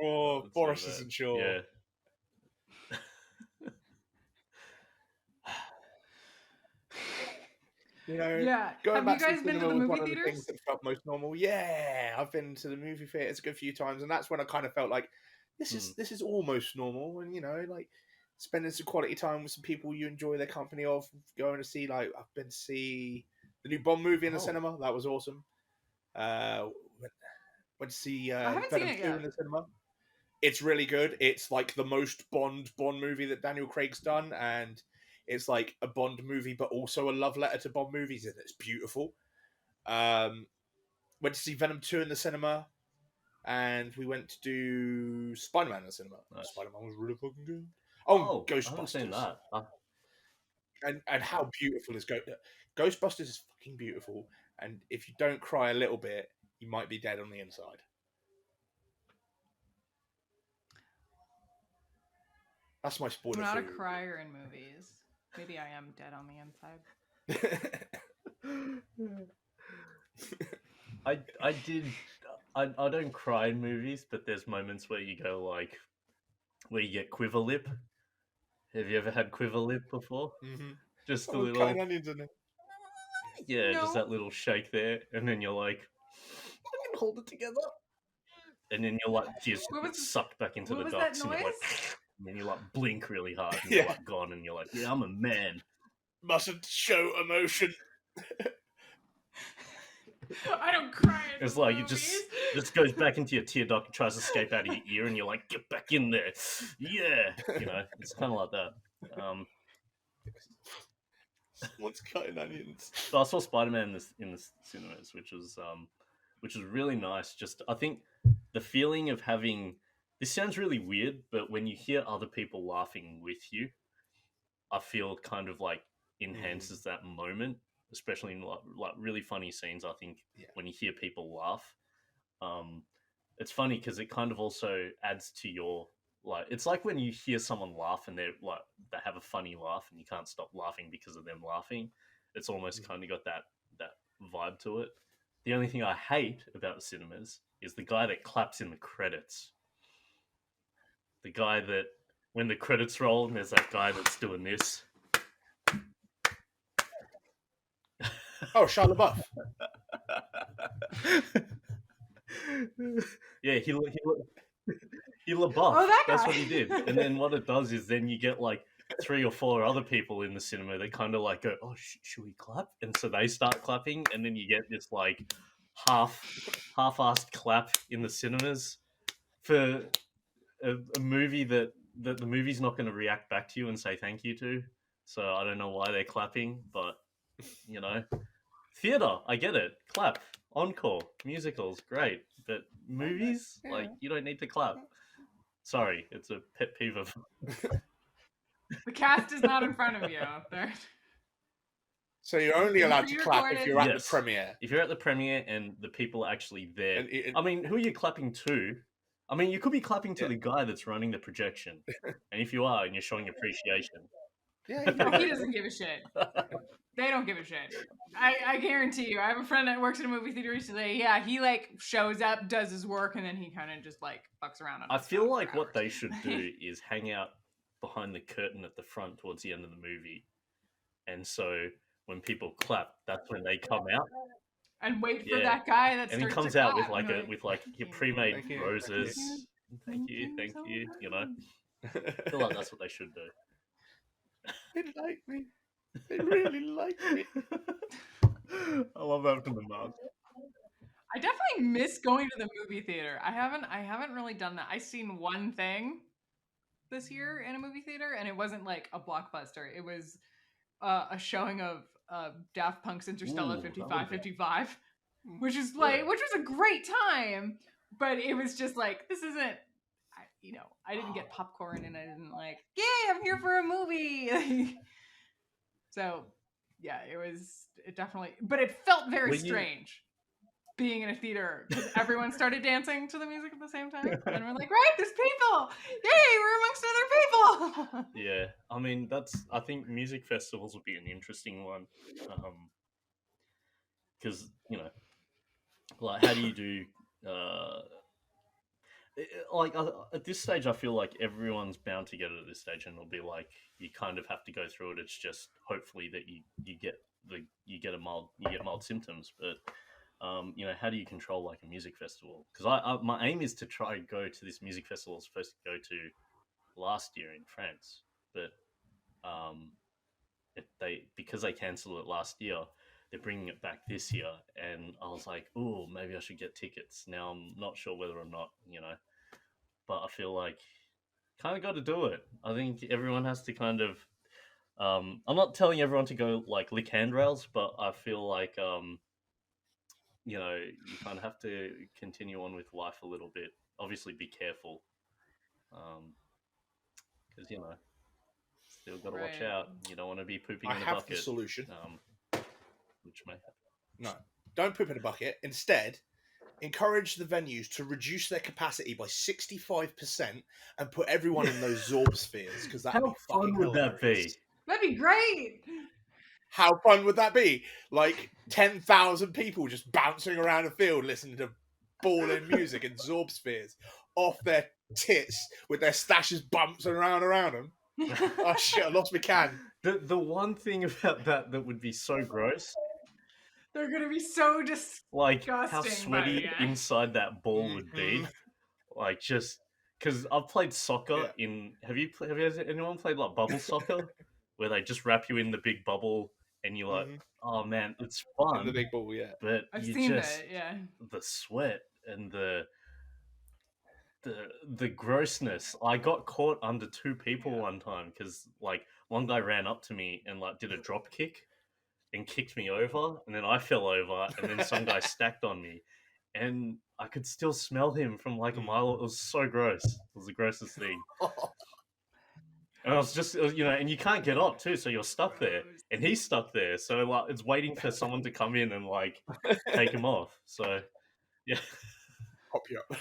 Oh, Boris isn't sure. Yeah. Going have back you guys to the been to the cinema was movie one of the theaters? things that felt most normal. Yeah, I've been to the movie theaters a good few times, and that's when I kind of felt like this is almost normal, and like spending some quality time with some people you enjoy their company of. Going to see I've been to see the new Bond movie in the cinema. That was awesome. Went to see Venom 2 in the cinema. It's really good. It's like the most Bond movie that Daniel Craig's done, and it's like a Bond movie, but also a love letter to Bond movies, and it's beautiful. Went to see Venom 2 in the cinema, and we went to do Spider-Man in the cinema. Nice. Spider-Man was really fucking good. Ghostbusters. I haven't seen that. And how beautiful is Ghostbusters is fucking beautiful, and if you don't cry a little bit, you might be dead on the inside. That's my spoiler. I'm not a crier in movies. Maybe I am dead on the inside. I don't cry in movies, but there's moments where you go where you get quiver lip. Have you ever had quiver lip before? Mm-hmm. Just a little. Onions in it. Yeah, no. Just that little shake there, and then you're like, I can hold it together. And then you're like, just sucked back into the ducks, and you're like, and then you blink really hard, and you're gone, and you're like, yeah, I'm a man. Mustn't show emotion. I don't cry. It's like it just goes back into your tear duct and tries to escape out of your ear, and you're like, get back in there. Yeah, it's kind of like that. Someone's cutting onions. So I saw Spider-Man in the cinemas, which was really nice. Just I think the feeling of having this sounds really weird, but when you hear other people laughing with you, I feel kind of like enhances that moment, especially in like really funny scenes. I think Yeah. when you hear people laugh, it's funny because it kind of also adds to your like. It's like when you hear someone laugh and they're like they have a funny laugh and you can't stop laughing because of them laughing. It's almost kind of got that vibe to it. The only thing I hate about cinemas is the guy that claps in the credits. The guy that when the credits roll and there's that guy that's doing this. Oh, Shia LaBeouf. Yeah, he LaBeouf. Oh, that That's guy. what he did. And then what it does is then you get like 3 or 4 other people in the cinema that kind of like go, "Oh, should we clap?" And so they start clapping, and then you get this like half-assed clap in the cinemas for a movie that the movie's not going to react back to you and say thank you to. So I don't know why they're clapping, but you know, theater, I get it. Clap, encore, musicals, great, but movies, Yeah. like you don't need to clap. Sorry, it's a pet peeve of. The cast is not in front of you. They're... So you're only allowed to clap if Pre-recorded. you're at Yes. the premiere. If you're at the premiere and the people are actually there, And I mean, who are you clapping to? I mean, you could be clapping to Yeah. the guy that's running the projection, and if you are, and you're showing appreciation, yeah, No, he doesn't give a shit. They don't give a shit. I guarantee you. I have a friend that works in a movie theater recently. Yeah, he like shows up, does his work, and then he kind of just like fucks around on I his feel phone like for what hours. they should do is hang out behind the curtain at the front towards the end of the movie, and so when people clap, that's when they come out, And wait for Yeah. that guy that and he starts comes to out clap, with like and you're your "Thank you. pre-made Thank you. roses. Thank you, so You know, much." I feel like that's what they should do. They like me. They really like me. I love that from the mouth. I definitely miss going to the movie theater. I haven't really done that. I seen one thing this year in a movie theater, and it wasn't like a blockbuster. It was a showing of Daft Punk's Interstellar Ooh, that 5555, which is Yeah. which was a great time, but it was just like this isn't. I didn't get popcorn, and I didn't like. Yay! I'm here for a movie. So, yeah, it definitely, but it felt very When you- strange being in a theater because everyone started dancing to the music at the same time, and we're like, right, there's people, yay, we're amongst other people. Yeah, I mean I think music festivals would be an interesting one, because like how do you do like at this stage I feel like everyone's bound to get it at this stage, and it'll be like you kind of have to go through it. It's just hopefully that you get mild symptoms, but how do you control like a music festival? Because I my aim is to try and go to this music festival I was supposed to go to last year in France, but because they cancelled it last year, they're bringing it back this year, and I was like, oh, maybe I should get tickets. Now I'm not sure whether or not, but I feel like kind of got to do it. I think everyone has to kind of. I'm not telling everyone to go like lick handrails, but I feel like you kind of have to continue on with life a little bit. Obviously, be careful, because still got to watch Right. out. You don't want to be pooping I in a have bucket. the solution. Which may happen. No, don't poop in a bucket. Instead, encourage the venues to reduce their capacity by 65% and put everyone in those Zorb spheres, because that'd How be fucking fun would that be? hilarious. That'd be great. How fun would that be? Like 10,000 people just bouncing around a field listening to ball-in music in Zorb spheres off their tits with their stashes bouncing around them. Oh shit, I lost my can. The one thing about that would be so gross, They're gonna be so like how disgusting, sweaty but, yeah. inside that ball would be. Like just because I've played soccer in. Have you anyone played like bubble soccer, where they just wrap you in the big bubble and you're like, oh man, it's fun. In the big ball, yeah. But I've you seen just that, yeah. the sweat and the grossness. I got caught under 2 people one time because like one guy ran up to me and like did a drop kick and kicked me over, and then I fell over, and then some guy stacked on me, and I could still smell him from like a mile. It was so gross. It was the grossest thing. And I was just, and you can't get up too, so you're stuck there, Gross. and he's stuck there, so like it's waiting for someone to come in and like take him off. So yeah. Pop you up.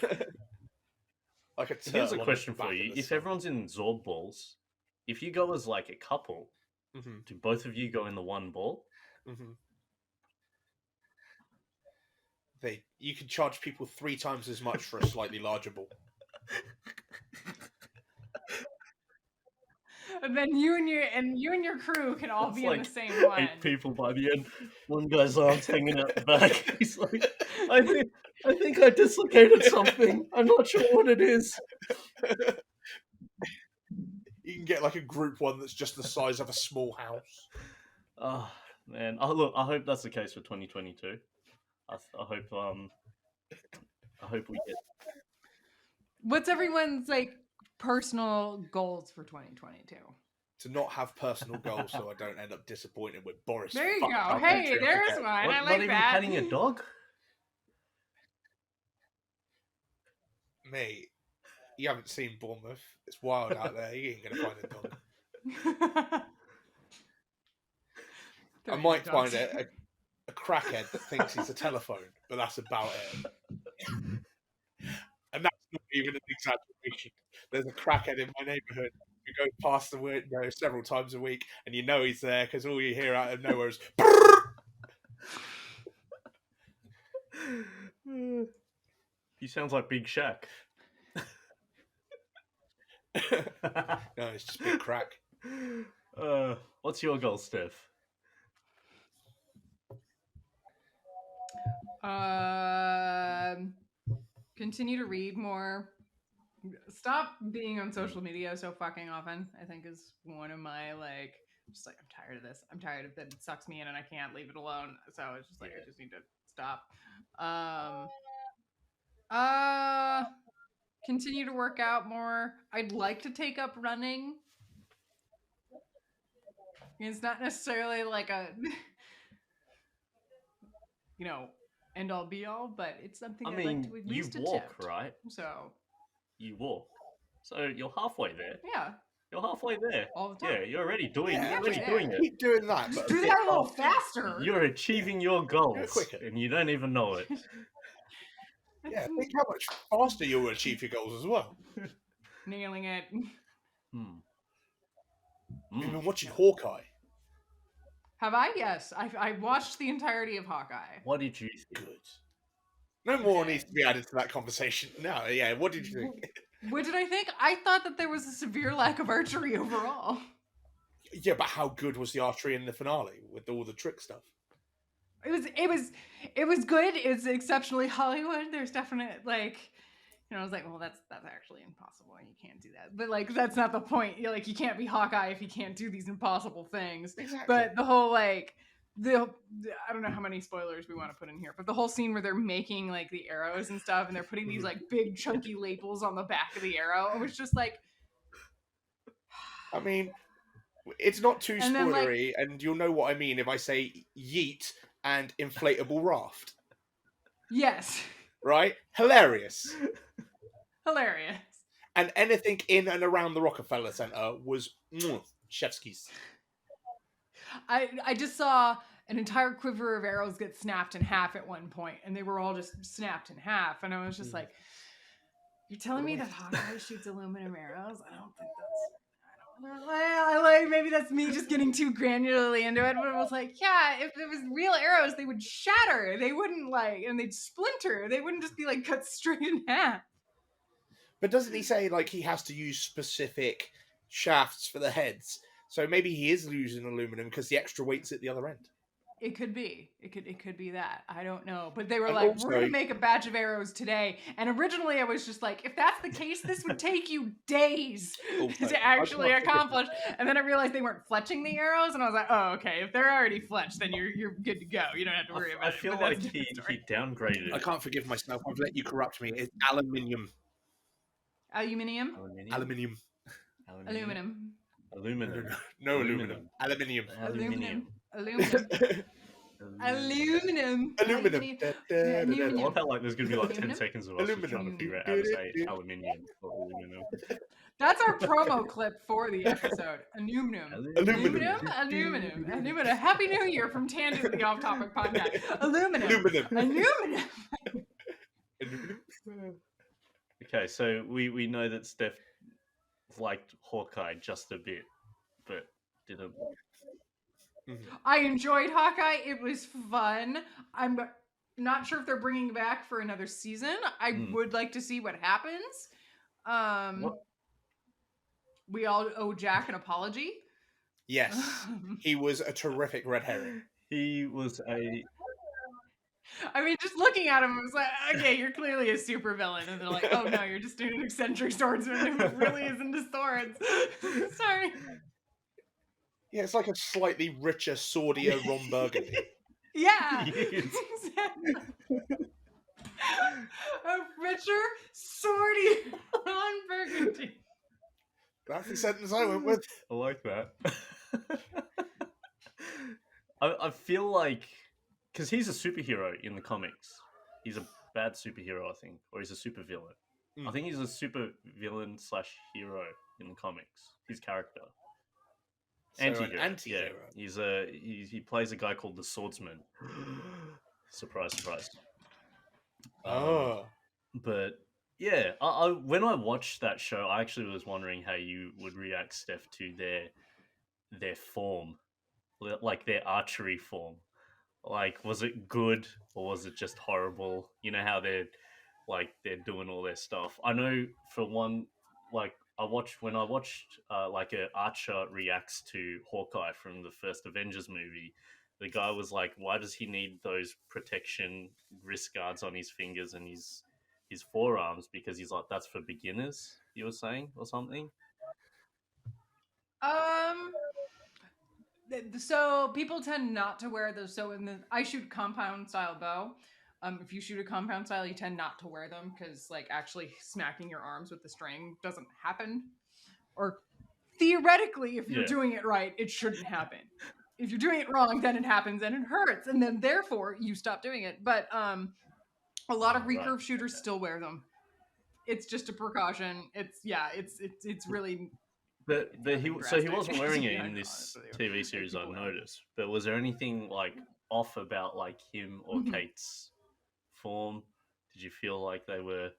Like a Here's a turtle on question the back for you: of the if sun. everyone's in Zorb balls, if you go as like a couple, Mhm, do both of you go in the one ball? mhm. You can charge people 3 times as much for a slightly larger ball. And then you and your crew can all It's be in like the same one. 8 people by the end. One guy's arms hanging out the back. He's like, I think I dislocated something. I'm not sure what it is. You can get like a group one that's just the size of a small house. Oh man, look, I hope that's the case for 2022. I hope we get. What's everyone's like personal goals for 2022? To not have personal goals, so I don't end up disappointed with Boris. There you fucked go. up Hey, entry there's again. one. I Not like even that. petting a dog. Mate, you haven't seen Bournemouth. It's wild out there. You ain't gonna find a dog. I might find a crackhead that thinks he's a telephone, but that's about it. And that's not even an exaggeration. There's a crackhead in my neighbourhood who goes past the window several times a week, and you know he's there because all you hear out of nowhere is. He sounds like Big Shaq. No, it's just big crack. What's your goal, Steph? Continue to read more. Stop being on social media so fucking often. I think is one of my like. Just like I'm tired of this. I'm tired of that. It sucks me in, and I can't leave it alone. So it's just like I just need to stop. Continue to work out more. I'd like to take up running. It's not necessarily like a end all be all, but it's something I'd like to at you least walk, attempt. right? So You walk. So you're halfway there. yeah, You're halfway there. all the time. Yeah, you're already doing Yeah, doing it. keep doing that. Just But do bit that a little faster. faster. You're achieving your goals, quicker. and you don't even know it. Yeah, think how much faster you'll achieve your goals as well. Nailing it. You've been watching Hawkeye. Have I? Yes, I watched the entirety of Hawkeye. What did you think? Good. No more needs to be added to that conversation. No, yeah. What did you think? What did I think? I thought that there was a severe lack of archery overall. Yeah, but how good was the archery in the finale with all the trick stuff? It was good. It's exceptionally Hollywood. There's definite I was like, well, that's actually impossible. You can't do that. But like, that's not the point. You can't be Hawkeye if you can't do these impossible things. Exactly. But the whole I don't know how many spoilers we want to put in here, but the whole scene where they're making like the arrows and stuff, and they're putting these like big chunky labels on the back of the arrow, it was just like, I mean, it's not too And then, spoilery, and you'll know what I mean if I say yeet and inflatable raft. yes, Right? Hilarious. hilarious. And anything in and around the Rockefeller Center was chef's kiss. I just saw an entire quiver of arrows get snapped in half at one point, and they were all just snapped in half, and I was just like, you're telling me that Hawkeye shoots aluminum arrows? I don't think that's... maybe that's me just getting too granularly into it, but it was like, yeah, if it was real arrows, they would shatter. They wouldn't and they'd splinter. They wouldn't just be like cut straight in half. But doesn't he say like he has to use specific shafts for the heads? So maybe he is using aluminum because the extra weight's at the other end. It could be. It could be that. I don't know. But they were And like, also, we're going to make a batch of arrows today. And originally I was just like, if that's the case, this would take you days to actually accomplish. And then I realized they weren't fletching the arrows. And I was like, oh, okay. If they're already fletched, then you're good to go. You don't have to worry about it. I feel But like that's a he different story. downgraded. I can't forgive myself. I've let you corrupt me. It's aluminium. Aluminium? Aluminium. Aluminum. Aluminum. No aluminum. Aluminium. Aluminum. Aluminum. Aluminum. I Aluminum. love how like there's gonna be like 10 Aluminum? seconds of us just trying to Aluminum. figure out how to say aluminium or aluminum. That's our promo clip for the episode. Aluminum. Aluminum. Aluminum. Aluminum. Happy New Year from Tangent, the off-topic podcast. Aluminum. Aluminum. Aluminum. Okay, so we know that Steph liked Hawkeye just a bit, but didn't. I enjoyed Hawkeye. It was fun. I'm not sure if they're bringing it back for another season. I would like to see what happens. We all owe Jack an apology. Yes, he was a terrific red herring. He was a. I mean, just looking at him, I was like, okay, you're clearly a supervillain. And they're like, oh no, you're just an eccentric swordsman who really is into swords. Sorry. Yeah, it's like a slightly richer, swordier Ron Burgundy. Yeah. Yes. Exactly. A richer, swordy Ron Burgundy. That's the sentence I went with. I like that. I feel like because he's a superhero in the comics, he's a bad superhero, I think, or he's a supervillain. I think he's a supervillain / hero in the comics. His character, So anti-hero. anti-hero. Yeah, he plays a guy called the Swordsman. Surprise, surprise. Oh. But yeah, I when I watched that show, I actually was wondering how you would react, Steph, to their form, like their archery form. Like, was it good or was it just horrible? You know how they're doing all their stuff. I know for one, like when I watched like a archer reacts to Hawkeye from the first Avengers movie. The guy was like, "Why does he need those protection wrist guards on his fingers and his forearms?" Because he's like, "That's for beginners." You were saying or something. So people tend not to wear those. So I shoot compound style bow. If you shoot a compound style, you tend not to wear them because like actually smacking your arms with the string doesn't happen. Or theoretically, if you're doing it right, it shouldn't happen. If you're doing it wrong, then it happens and it hurts, and then therefore you stop doing it. But a lot of recurve shooters still wear them. It's just a precaution. It's really. But he wasn't wearing it in this TV series, I've noticed. But was there anything like off about like him or Kate's form? Did you feel like they were?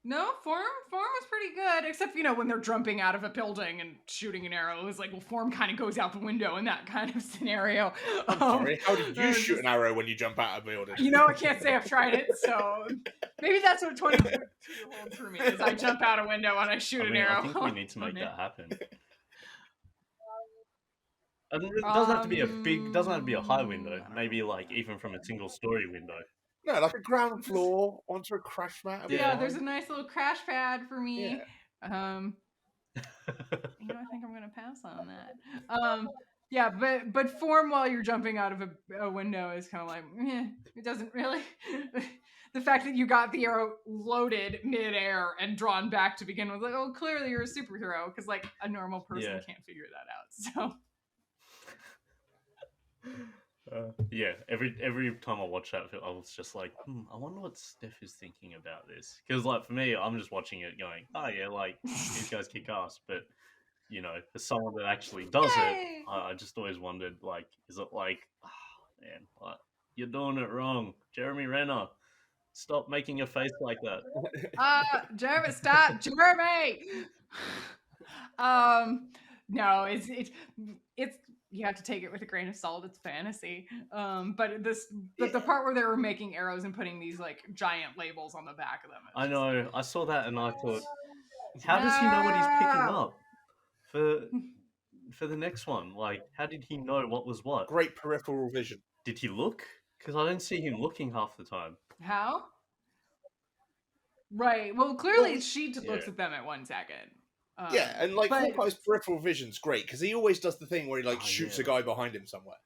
No, form was pretty good, except when they're jumping out of a building and shooting an arrow. It was like, well, form kind of goes out the window in that kind of scenario. I'm sorry, how do you shoot an arrow when you jump out of a building? I can't say I've tried it, so maybe that's what 22 holds for me, is I jump out a window and I shoot an arrow. I think we need to make that happen. And it doesn't have to be doesn't have to be a high window. Maybe like even from a single story window. No, like a ground floor onto a crash mat. Yeah, there's a nice little crash pad for me. Yeah. I think I'm gonna pass on that. Yeah, but form while you're jumping out of a window is kind of like, it doesn't really. The fact that you got the arrow loaded mid-air and drawn back to begin with, like, oh, clearly you're a superhero, because like a normal person can't figure that out. So. Every time I watch that film, I was just like, I wonder what Steph is thinking about this. Because like for me, I'm just watching it, going, oh yeah, like these guys kick ass. But as someone that actually does it, I just always wondered, like, is it like, oh man, like, you're doing it wrong, Jeremy Renner. Stop making a face like that. Jeremy, stop, Jeremy. No, it's you have to take it with a grain of salt. It's fantasy. But the part where they were making arrows and putting these like giant labels on the back of them. I know. I saw that and I thought, how does he know what he's picking up for the next one? Like, how did he know what was what? Great peripheral vision. Did he look? Because I don't see him looking half the time. How? Right. Well, clearly she just looks at them at 1 second. And like Hawkeye's peripheral vision's great because he always does the thing where he like shoots a guy behind him somewhere.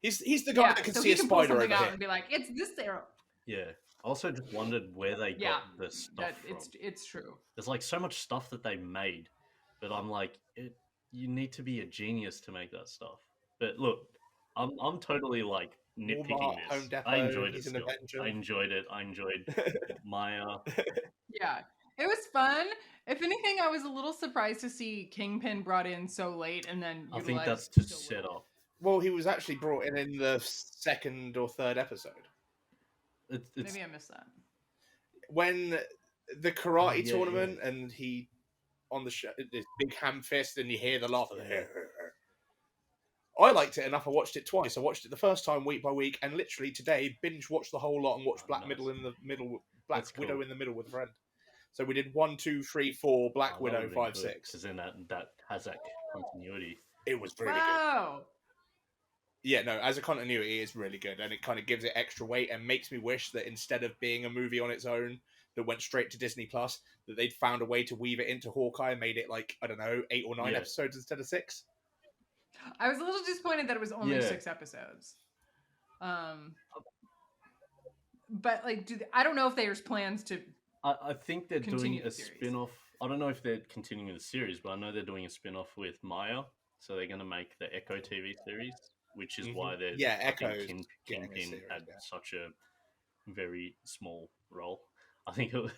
He's the guy that can see a spider over here and be like, it's this arrow. Yeah. I also just wondered where they got the stuff from. It's true. There's like so much stuff that they made, but I'm like, you need to be a genius to make that stuff. But look, I'm totally like nitpicking Walmart, this. Home Depot. I enjoyed it He's an still. Avenger. I enjoyed it. I enjoyed Maya. Yeah, it was fun. If anything, I was a little surprised to see Kingpin brought in so late and then I think that's utilized to so set little. up. Well, he was actually brought in the second or third episode It's Maybe I missed that. when the karate yeah, tournament, and he on the show, this big ham fist, and you hear the laughter. Yeah. I liked it enough. I watched it twice. I watched it the first time week by week, and literally today binge watched the whole lot and watched Oh, Black nice. Middle in the middle, Black That's Widow cool. in the middle with a friend. So we did 1, 2, 3, 4, Black Widow, 5, 6. Because then that has that continuity. It was really good. Wow. Yeah, no, as a continuity, it's really good, and it kind of gives it extra weight and makes me wish that instead of being a movie on its own that went straight to Disney Plus, that they'd found a way to weave it into Hawkeye and made it like, I don't know, 8 or 9 Yeah. episodes instead of 6. I was a little disappointed that it was only Yeah. 6 episodes. But like, I don't know if there's plans to. I think they're Continue doing the a series. spin-off. I don't know if they're continuing the series, but I know they're doing a spin-off with Maya. So they're going to make the Echo TV series, which is why they're... Yeah, I think Echo's getting a Kingpin series, had yeah. such a very small role. I think it was,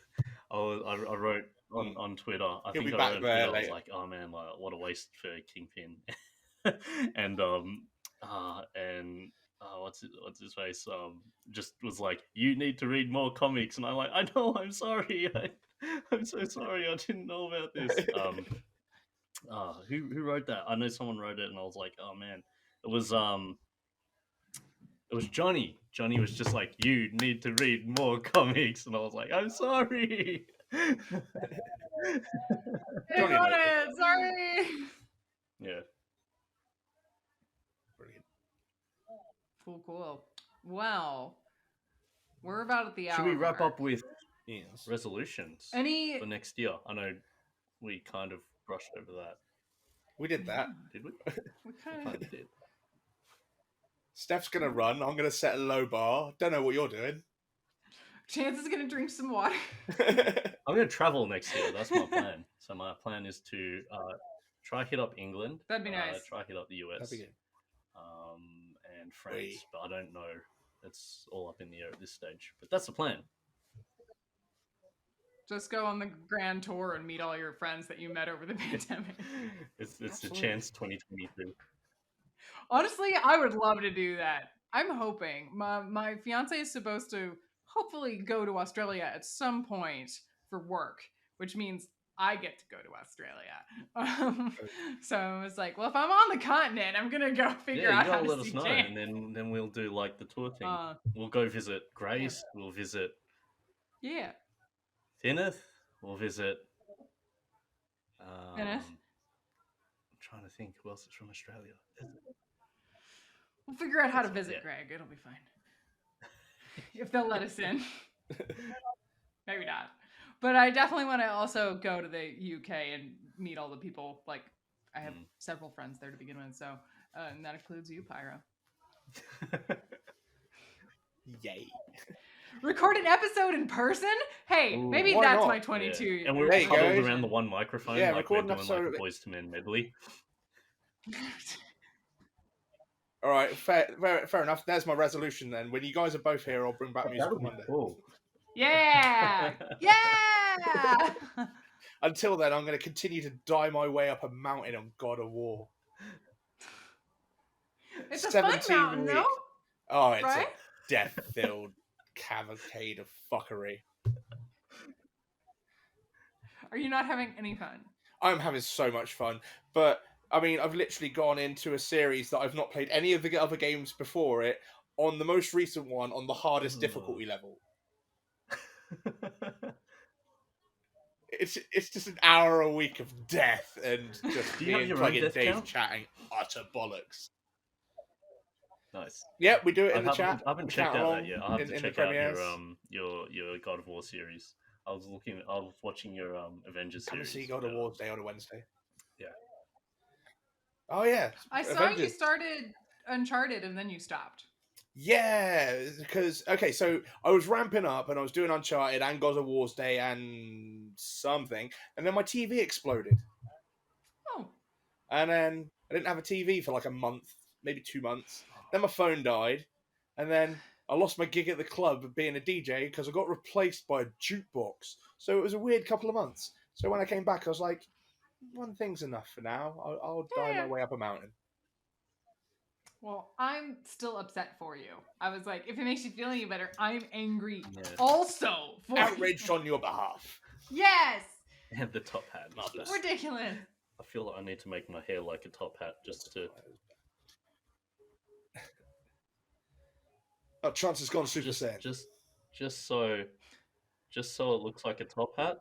I wrote on Twitter. I He'll think be I back wrote on there Twitter, I was later. like, oh man, like, what a waste for Kingpin. And what's his face? Just was like, you need to read more comics, and I'm like, I know, I'm sorry, I'm so sorry, I didn't know about this. Who wrote that? I know someone wrote it, and I was like, oh man, it was Johnny. Johnny was just like, you need to read more comics, and I was like, I'm sorry. I Johnny got knows it. Sorry. Yeah. Brilliant. Cool. Wow. We're about at the hour. Should we wrap mark. up with Yes. resolutions Any? for next year? I know we kind of brushed over that. We did that. Did we? We We kind kind of. of did. Steph's going to run. I'm going to set a low bar. Don't know what you're doing. Chance is gonna drink some water. I'm going to travel next year. That's my plan. So my plan is to try hit up England. That'd be nice. Try hit up the US. That'd be good. And France. Oui. But I don't know. It's all up in the air at this stage. But that's the plan. Just go on the grand tour and meet all your friends that you met over the pandemic. It's the Absolutely. chance 2022. Honestly, I would love to do that. I'm hoping. My fiance is supposed to hopefully go to Australia at some point for work, which means I get to go to Australia. So I was like, well, if I'm on the continent, I'm gonna go figure Yeah, out you how gotta to let see us know, Chance. and then we'll do like the tour thing. Uh, We'll go visit Grace. We'll visit yeah. Thinneth. We'll visit. Thinneth? I'm trying to think who else is from Australia. We'll figure out how to That's- visit yeah. Greg. It'll be fine. If they'll let us in. Maybe not. But I definitely want to also go to the UK and meet all the people. Like, I have several friends there to begin with. So, and that includes you, Pyro. Yay. Record an episode in person? Hey, Ooh, maybe why that's not? my 22. Yeah. And we're There all you huddled go. around the one microphone, Yeah, like we're record an doing like episode- a Boys to Men medley. All right, fair enough. There's my resolution then. When you guys are both here, I'll bring back That Musical would be Monday. cool. Yeah! Yeah! Until then, I'm going to continue to die my way up a mountain on God of War. It's a fun 17 mountain, week. though, Oh, it's right? a death-filled cavalcade of fuckery. Are you not having any fun? I'm having so much fun, but I mean, I've literally gone into a series that I've not played any of the other games before it on the most recent one on the hardest difficulty level. It's just an hour a week of death and just Do you have being your own plug-in death Dave count? chatting utter bollocks. Nice. Yep, we do it in the I chat. haven't We checked count out along that yet. I'll have in to the check out premieres. your God of War series. I was watching your Avengers Come and series. see God of War Day on a Wednesday. Yeah. Oh yeah, I saw you Avengers. started Uncharted and then you stopped. Yeah, because okay, so I was ramping up and I was doing Uncharted and God of War's Day and something, and then my TV exploded, Oh. and then I didn't have a TV for like a month, maybe 2 months. Then my phone died, and then I lost my gig at the club of being a DJ because I got replaced by a jukebox. So it was a weird couple of months. So when I came back, I was like, one thing's enough for now. I'll die my way up a mountain. Well, I'm still upset for you. I was like, if it makes you feel any better, I'm angry Yeah. also for Outraged you. on your behalf. Yes! And the top hat. Marvelous. Ridiculous. I feel like I need to make my hair like a top hat just to. Oh, Chance has gone Super Saiyan. Just so it looks like a top hat.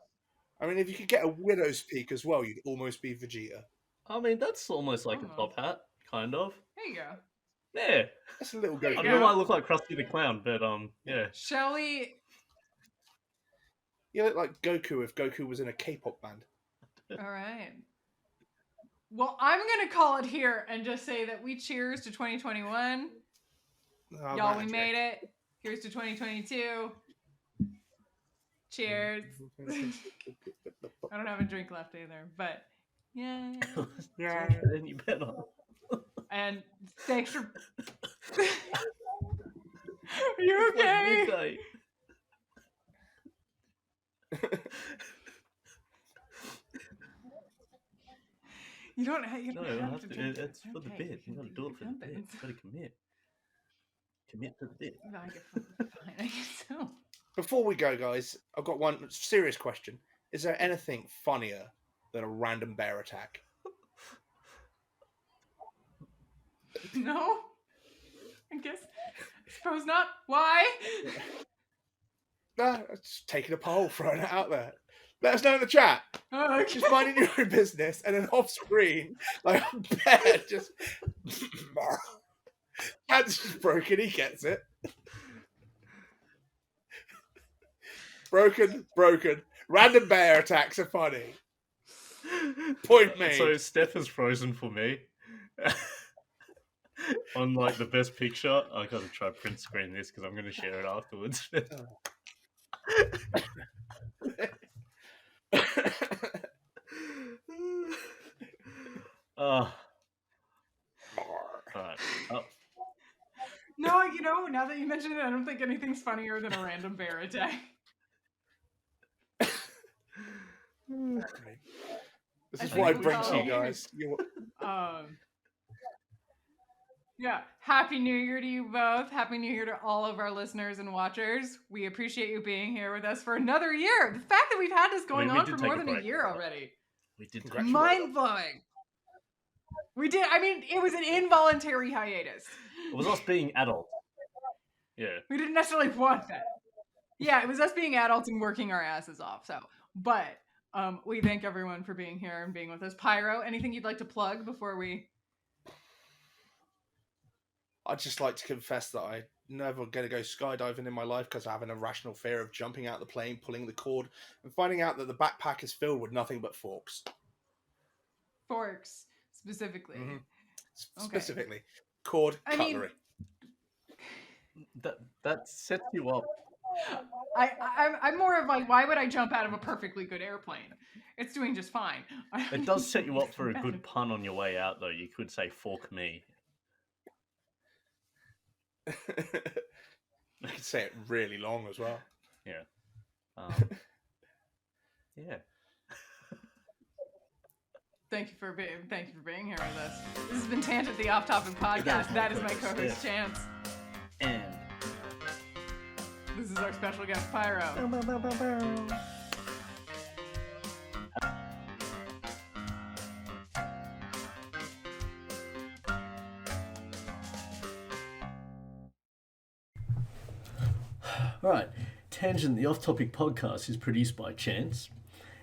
I mean, if you could get a widow's peak as well, you'd almost be Vegeta. I mean, that's almost like a top hat, kind of. There you go. Yeah. That's a little There Goku. you I go. know I look like Krusty the Clown, but yeah. Shall we? You look like Goku if Goku was in a K-pop band. All right. Well, I'm going to call it here and just say that we cheers to 2021. Oh, Y'all, we magic. made it. Here's to 2022. Cheers. I don't have a drink left either, but yeah. Yeah. Then you better. And thanks for. Are you okay? Midday. You don't have, No, I have to. drink it. It's for the Okay, bit. You gotta do it for the bit. You gotta commit. Commit to the bit. I guess fine. I guess so. Before we go, guys, I've got one serious question. Is there anything funnier than a random bear attack? No? I guess. Suppose not. Why? No, just taking a poll, throwing it out there. Let us know in the chat. Oh, okay. Just minding your own business, and then off screen, like a bear just. That's just broken. He gets it. Broken. Random bear attacks are funny. Point made. So Steph is frozen for me. On like the best picture, I gotta try print screen this because I'm gonna share it afterwards. Alright. Oh, No, you know, now that you mention it, I don't think anything's funnier than a random bear attack. This I is think what I we bring all to you hear. guys. Yeah. Happy New Year to you both. Happy New Year to all of our listeners and watchers. We appreciate you being here with us for another year. The fact that we've had this going we on did for take more a than a break. year already. we did. Congratulations. Mind-blowing. We did. I mean, it was an involuntary hiatus. It was us being adults. Yeah. We didn't necessarily want that. Yeah, it was us being adults and working our asses off. So, but we thank everyone for being here and being with us. Pyro, anything you'd like to plug before we? I'd just like to confess that I'm never going to go skydiving in my life because I have an irrational fear of jumping out of the plane, pulling the cord, and finding out that the backpack is filled with nothing but forks. Forks, specifically. Mhm. Okay. Specifically, cord, I mean- cutlery. That sets you up. I'm more of like, why would I jump out of a perfectly good airplane? It's doing just fine. It does set you up for a good pun on your way out, though. You could say "fork me." I could say it really long as well. Yeah. Yeah. Thank you for being here with us. This has been Tangent, the Off Topic Podcast. That is my co-host Chance. And This is our special guest Pyro. All right, Tangent, the off-topic podcast is produced by Chance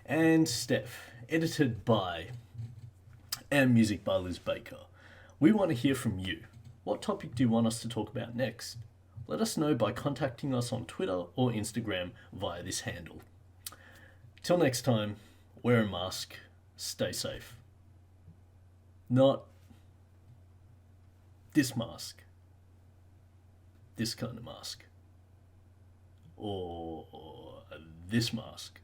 and Steph, edited by and music by Liz Baker. We want to hear from you. What topic do you want us to talk about next? Let us know by contacting us on Twitter or Instagram via this handle. Till next time, wear a mask, stay safe. Not this mask. This kind of mask. Or this mask.